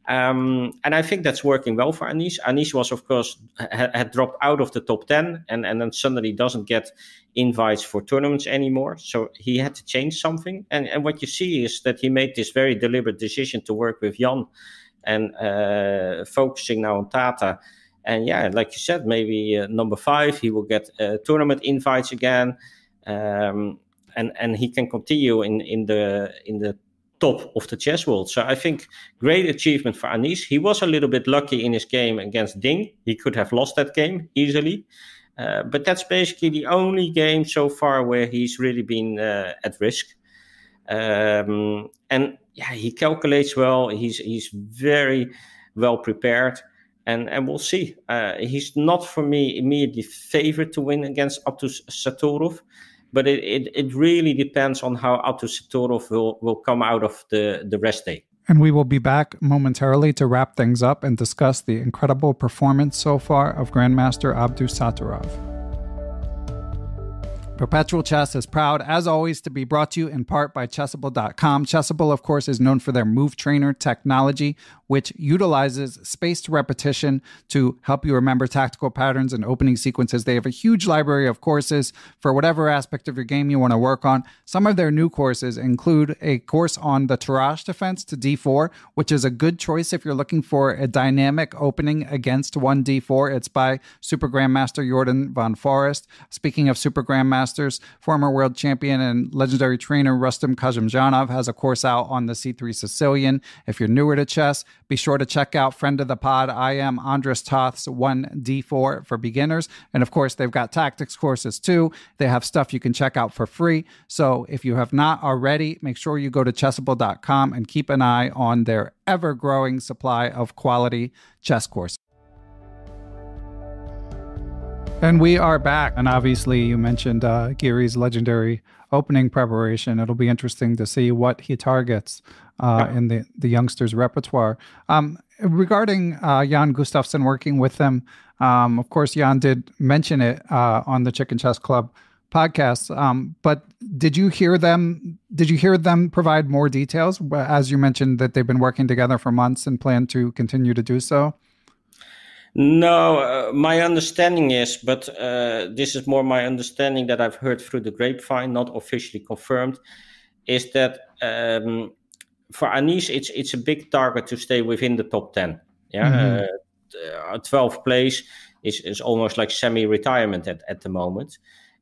And I think that's working well for Anish. Anish was, of course, had dropped out of the top 10 and then suddenly doesn't get invites for tournaments anymore. So he had to change something. And what you see is that he made this very deliberate decision to work with Jan and focusing now on Tata. And yeah, like you said, maybe number 5, he will get tournament invites again. And he can continue in the top of the chess world. So I think great achievement for Anish. He was a little bit lucky in his game against Ding. He could have lost that game easily. But that's basically the only game so far where he's really been at risk. And yeah, he calculates well. He's very well prepared. And we'll see. He's not, for me, immediately favorite to win against Abdus Satorov. But it really depends on how Abdus Satorov will come out of the rest day. And we will be back momentarily to wrap things up and discuss the incredible performance so far of Grandmaster Abdus Satorov. Perpetual Chess is proud, as always, to be brought to you in part by Chessable.com. Chessable, of course, is known for their Move Trainer technology, which utilizes spaced repetition to help you remember tactical patterns and opening sequences. They have a huge library of courses for whatever aspect of your game you want to work on. Some of their new courses include a course on the Tarrasch defense to d4, which is a good choice if you're looking for a dynamic opening against 1d4. It's by Super Grandmaster Jordan van Forest. Speaking of Super Grandmasters, former world champion and legendary trainer Rustam Kazimjanov has a course out on the C3 Sicilian. If you're newer to chess, be sure to check out friend of the pod, I am Andras Toth's 1D4 for beginners. And of course, they've got tactics courses too. They have stuff you can check out for free. So if you have not already, make sure you go to Chessable.com and keep an eye on their ever-growing supply of quality chess courses. And we are back. And obviously, you mentioned Giri's legendary opening preparation. It'll be interesting to see what he targets in the youngsters' repertoire. Regarding Jan Gustafsson working with them, of course, Jan did mention it on the Chicken Chess Club podcast. But did you hear them provide more details? As you mentioned that they've been working together for months and plan to continue to do so? No, my understanding is, but this is more my understanding that I've heard through the grapevine, not officially confirmed, is that for Anish, it's a big target to stay within the top 10. Yeah, 12th place is almost like semi-retirement at the moment.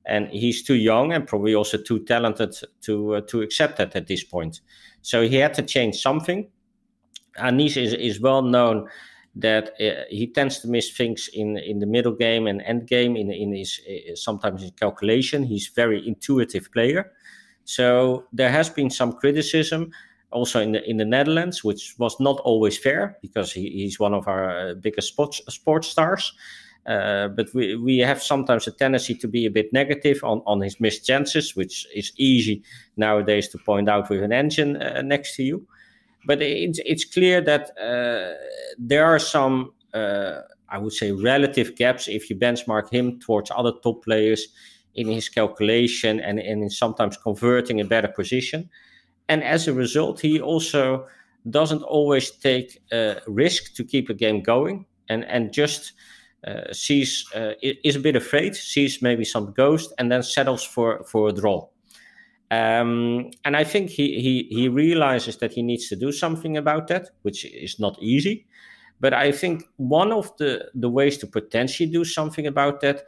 And he's too young and probably also too talented to accept that at this point. So he had to change something. Anish is well known that he tends to miss things in the middle game and end game in his sometimes in calculation. He's a very intuitive player. So there has been some criticism also in the Netherlands, which was not always fair because he's one of our biggest sports stars. But we have sometimes a tendency to be a bit negative on his missed chances, which is easy nowadays to point out with an engine next to you. But it's clear that there are some, I would say, relative gaps if you benchmark him towards other top players in his calculation and in sometimes converting a better position. And as a result, he also doesn't always take risk to keep a game going, and just is a bit afraid, sees maybe some ghost, and then settles for a draw. And I think he realizes that he needs to do something about that, which is not easy. But I think one of the ways to potentially do something about that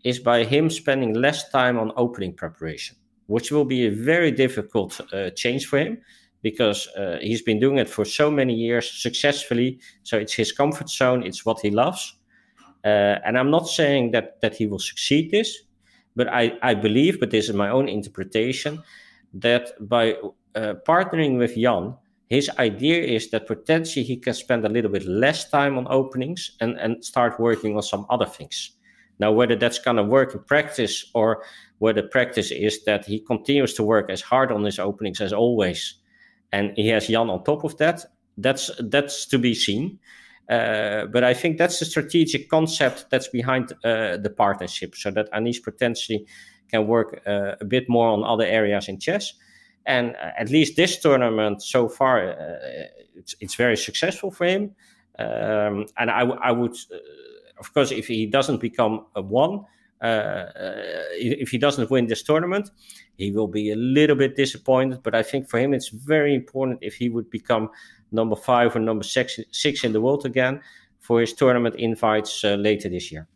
is by him spending less time on opening preparation, which will be a very difficult change for him, because he's been doing it for so many years successfully. So it's his comfort zone. It's what he loves. And I'm not saying that he will succeed this, but I believe, but this is my own interpretation, that by partnering with Jan, his idea is that potentially he can spend a little bit less time on openings and start working on some other things. Now, whether that's going to work in practice, or whether practice is that he continues to work as hard on his openings as always, and he has Jan on top of that, that's to be seen. But I think that's the strategic concept that's behind the partnership, so that Anish potentially can work a bit more on other areas in chess. And at least this tournament so far, it's very successful for him. And I would, of course, if he doesn't become a one, if he doesn't win this tournament, he will be a little bit disappointed. But I think for him, it's very important if he would become number 5 or number 6 in the world again for his tournament invites later this year.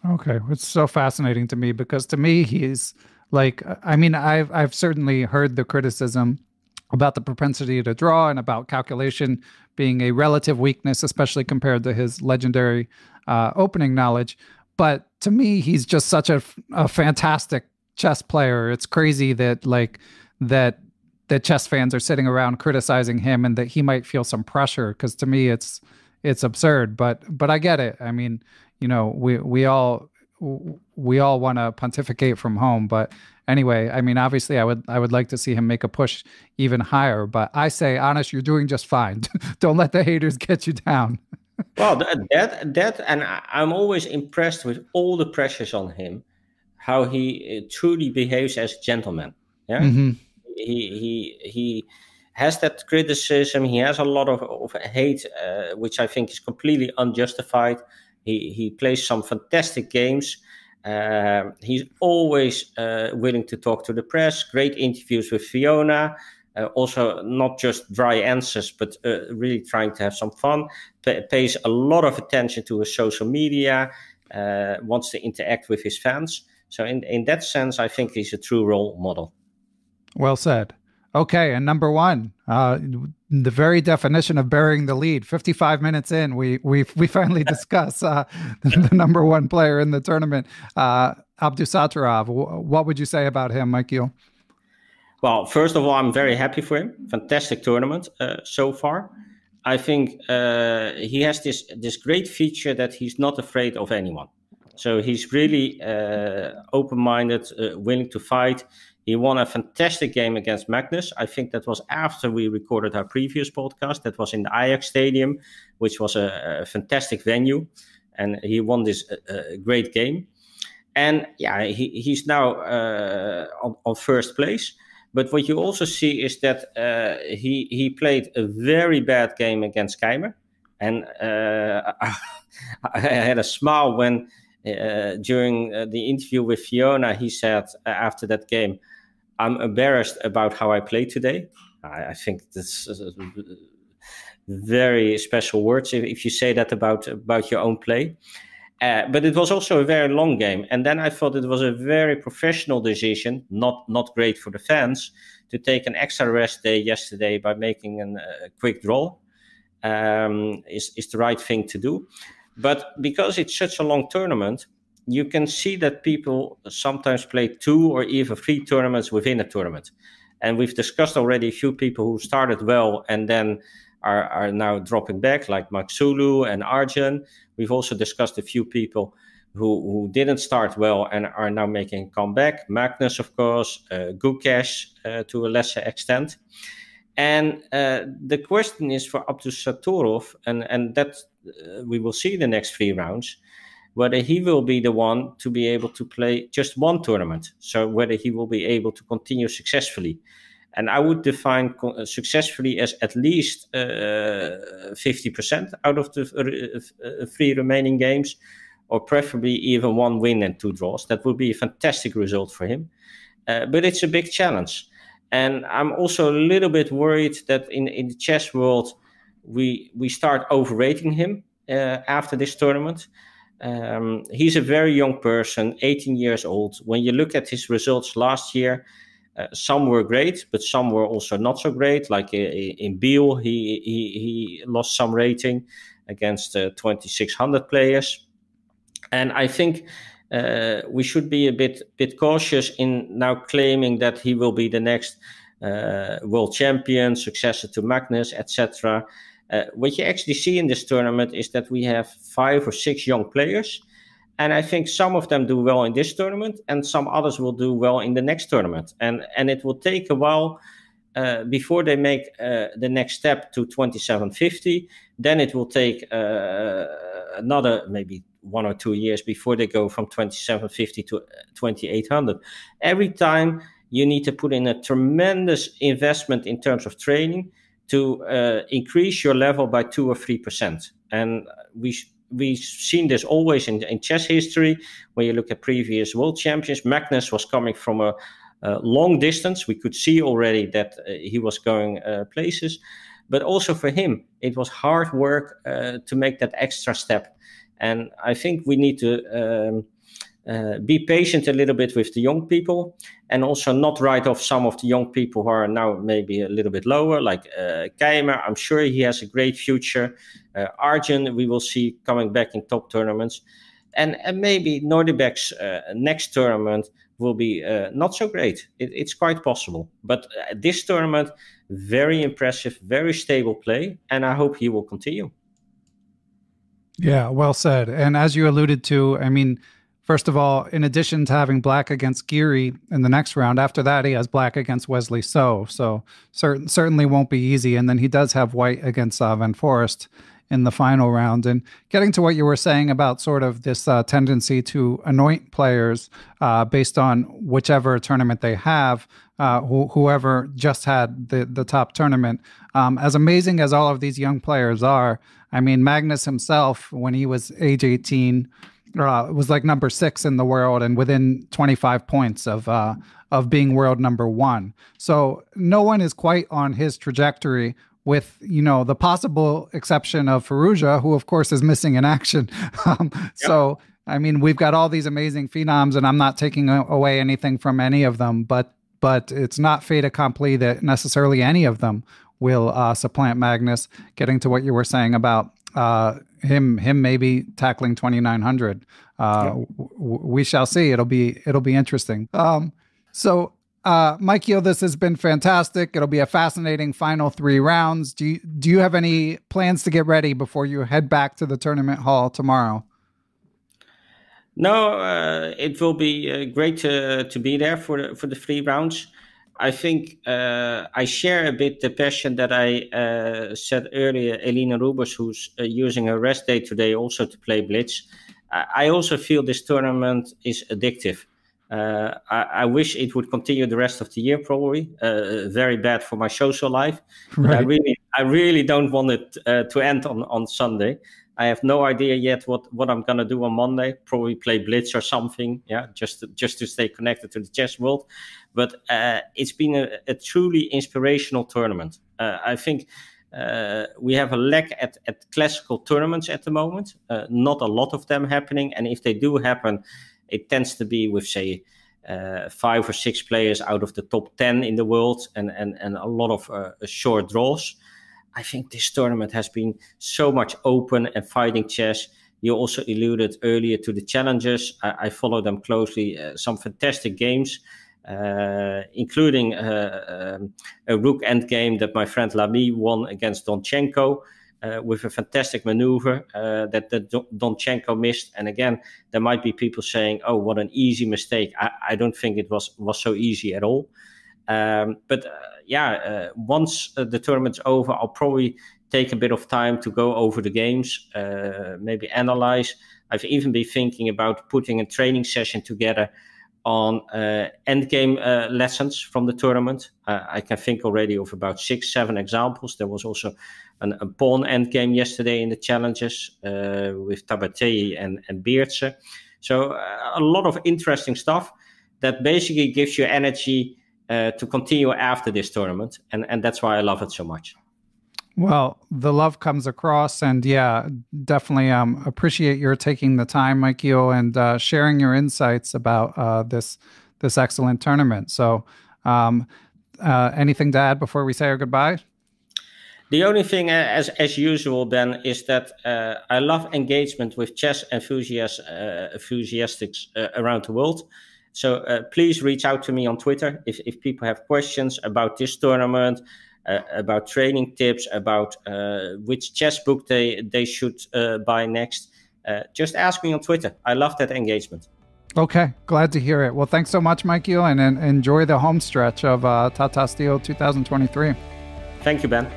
Okay, it's so fascinating to me, because to me he's like, I mean, I've certainly heard the criticism about the propensity to draw and about calculation being a relative weakness, especially compared to his legendary opening knowledge. But to me, he's just such a fantastic chess player. It's crazy that that chess fans are sitting around criticizing him, and that he might feel some pressure, because to me it's absurd. But I get it. I mean, you know, we all want to pontificate from home. But anyway, I mean, obviously I would like to see him make a push even higher. But I say, Anish, you're doing just fine. Don't let the haters get you down. Well, that, and I'm always impressed with all the pressures on him, how he truly behaves as a gentleman. Yeah. Mm-hmm. He has that criticism. He has a lot of hate, which I think is completely unjustified. He plays some fantastic games. He's always willing to talk to the press. Great interviews with Fiona. Also, not just dry answers, but really trying to have some fun. Pays a lot of attention to his social media. Wants to interact with his fans. So in that sense, I think he's a true role model. Well said. Okay, and number 1, the very definition of burying the lead. 55 minutes in, we finally discuss the number 1 player in the tournament, Abdusattorov. What would you say about him, Michiel? Well, first of all, I'm very happy for him. Fantastic tournament so far. I think he has this great feature that he's not afraid of anyone. So he's really open-minded, willing to fight. He won a fantastic game against Magnus. I think that was after we recorded our previous podcast. That was in the Ajax Stadium, which was a fantastic venue. And he won this great game. And yeah, he's now on first place. But what you also see is that he played a very bad game against Keimer. And I had a smile when during the interview with Fiona, he said after that game, "I'm embarrassed about how I played today." I think this is very special words if you say that about your own play. But it was also a very long game. And then I thought it was a very professional decision, not great for the fans, to take an extra rest day yesterday by making a quick draw. Is the right thing to do. But because it's such a long tournament, you can see that people sometimes play 2 or even 3 tournaments within a tournament. And we've discussed already a few people who started well and then are now dropping back, like Maxulu and Arjun. We've also discussed a few people who didn't start well and are now making a comeback. Magnus, of course, Gukesh to a lesser extent. And the question is for Abdusattorov, and that we will see the next 3 rounds, whether he will be the one to be able to play just one tournament. So whether he will be able to continue successfully. And I would define successfully as at least 50% out of the 3 remaining games, or preferably even 1 win and 2 draws. That would be a fantastic result for him. But it's a big challenge. And I'm also a little bit worried that in the chess world, we start overrating him after this tournament. He's a very young person, 18 years old. When you look at his results last year, some were great, but some were also not so great. Like in Biel, he lost some rating against 2,600 players. And I think we should be a bit cautious in now claiming that he will be the next world champion, successor to Magnus, etc. What you actually see in this tournament is that we have 5 or 6 young players. And I think some of them do well in this tournament, and some others will do well in the next tournament. And it will take a while before they make the next step to 2750. Then it will take another maybe 1 or 2 years before they go from 2750 to 2800. Every time you need to put in a tremendous investment in terms of training to increase your level by 2 or 3%. And we've seen this always in chess history. When you look at previous world champions, Magnus was coming from a long distance. We could see already that he was going places. But also for him, it was hard work to make that extra step. And I think we need to be patient a little bit with the young people, and also not write off some of the young people who are now maybe a little bit lower, like Keimer. I'm sure he has a great future. Arjun, we will see coming back in top tournaments. And maybe Nordebek's next tournament will be not so great. It's quite possible. But this tournament, very impressive, very stable play, and I hope he will continue. Yeah, well said. And as you alluded to, I mean, first of all, in addition to having black against Geary in the next round, after that he has black against Wesley So. So certainly won't be easy. And then he does have white against Van Forest in the final round. And getting to what you were saying about sort of this tendency to anoint players based on whichever tournament they have, whoever just had the top tournament. As amazing as all of these young players are, I mean, Magnus himself, when he was age 18, was like number 6 in the world and within 25 points of being world number 1. So no one is quite on his trajectory, with, you know, the possible exception of Firouzja, who of course is missing in action. So, I mean, we've got all these amazing phenoms, and I'm not taking away anything from any of them, but it's not fait accompli that necessarily any of them will supplant Magnus. Getting to what you were saying about him maybe tackling 2900. We shall see. It'll be interesting. Mike Giel, this has been fantastic. It'll be a fascinating final 3 rounds. Do you have any plans to get ready before you head back to the tournament hall tomorrow? No, it will be great to be there for the 3 rounds. I think I share a bit the passion that I said earlier. Elina Rubers, who's using her rest day today also to play Blitz. I also feel this tournament is addictive. I wish it would continue the rest of the year, probably. Very bad for my social life. Right. I really don't want it to end on Sunday. I have no idea yet what I'm gonna do on Monday. Probably play Blitz or something, just to stay connected to the chess world. But it's been a truly inspirational tournament. I think we have a lack at classical tournaments at the moment. Not a lot of them happening, and if they do happen, it tends to be with, say, 5 or 6 players out of the top 10 in the world, and a lot of short draws. I think this tournament has been so much open and fighting chess. You also alluded earlier to the challenges. I follow them closely. Some fantastic games, including a rook endgame that my friend Lamy won against Donchenko. With a fantastic maneuver that Donchenko missed. And again, there might be people saying, oh, what an easy mistake. I don't think it was so easy at all. Once the tournament's over, I'll probably take a bit of time to go over the games, maybe analyze. I've even been thinking about putting a training session together on endgame lessons from the tournament. I can think already of about 6-7 examples. There was also a pawn endgame yesterday in the challenges with Tabatei and Beertse. So a lot of interesting stuff that basically gives you energy to continue after this tournament. And that's why I love it so much. Well, the love comes across, and yeah, definitely appreciate your taking the time, Michiel, and sharing your insights about this excellent tournament. So, anything to add before we say our goodbye? The only thing, as usual, Ben, is that I love engagement with chess enthusiasts around the world. So please reach out to me on Twitter if people have questions about this tournament, about training tips, about which chess book they should buy next. Just ask me on Twitter. I love that engagement. Okay, glad to hear it. Well, thanks so much, Michiel, and enjoy the home stretch of Tata Steel 2023. Thank you, Ben.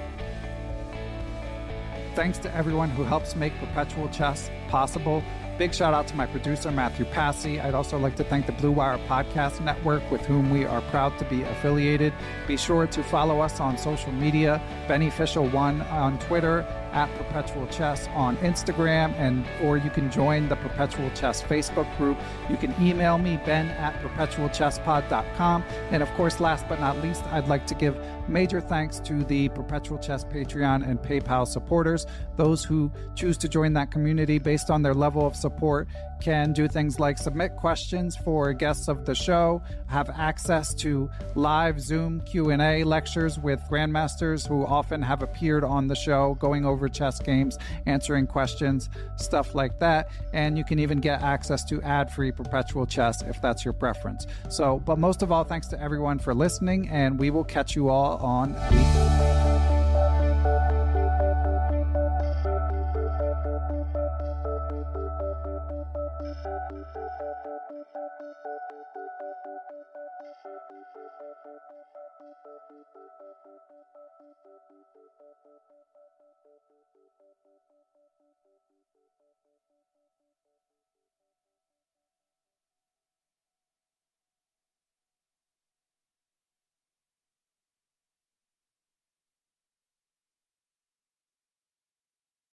Thanks to everyone who helps make Perpetual Chess possible. Big shout out to my producer, Matthew Passy. I'd also like to thank the Blue Wire Podcast Network, with whom we are proud to be affiliated. Be sure to follow us on social media, Beneficial1 on Twitter, @Perpetual Chess on Instagram, or you can join the Perpetual Chess Facebook group. You can email me, ben@perpetualchesspod.com. And of course, last but not least, I'd like to give major thanks to the Perpetual Chess Patreon and PayPal supporters. Those who choose to join that community based on their level of support can do things like submit questions for guests of the show, have access to live Zoom Q&A lectures with grandmasters who often have appeared on the show, going over chess games, answering questions, stuff like that. And you can even get access to ad-free Perpetual Chess if that's your preference. So, but most of all, thanks to everyone for listening, and we will catch you all on the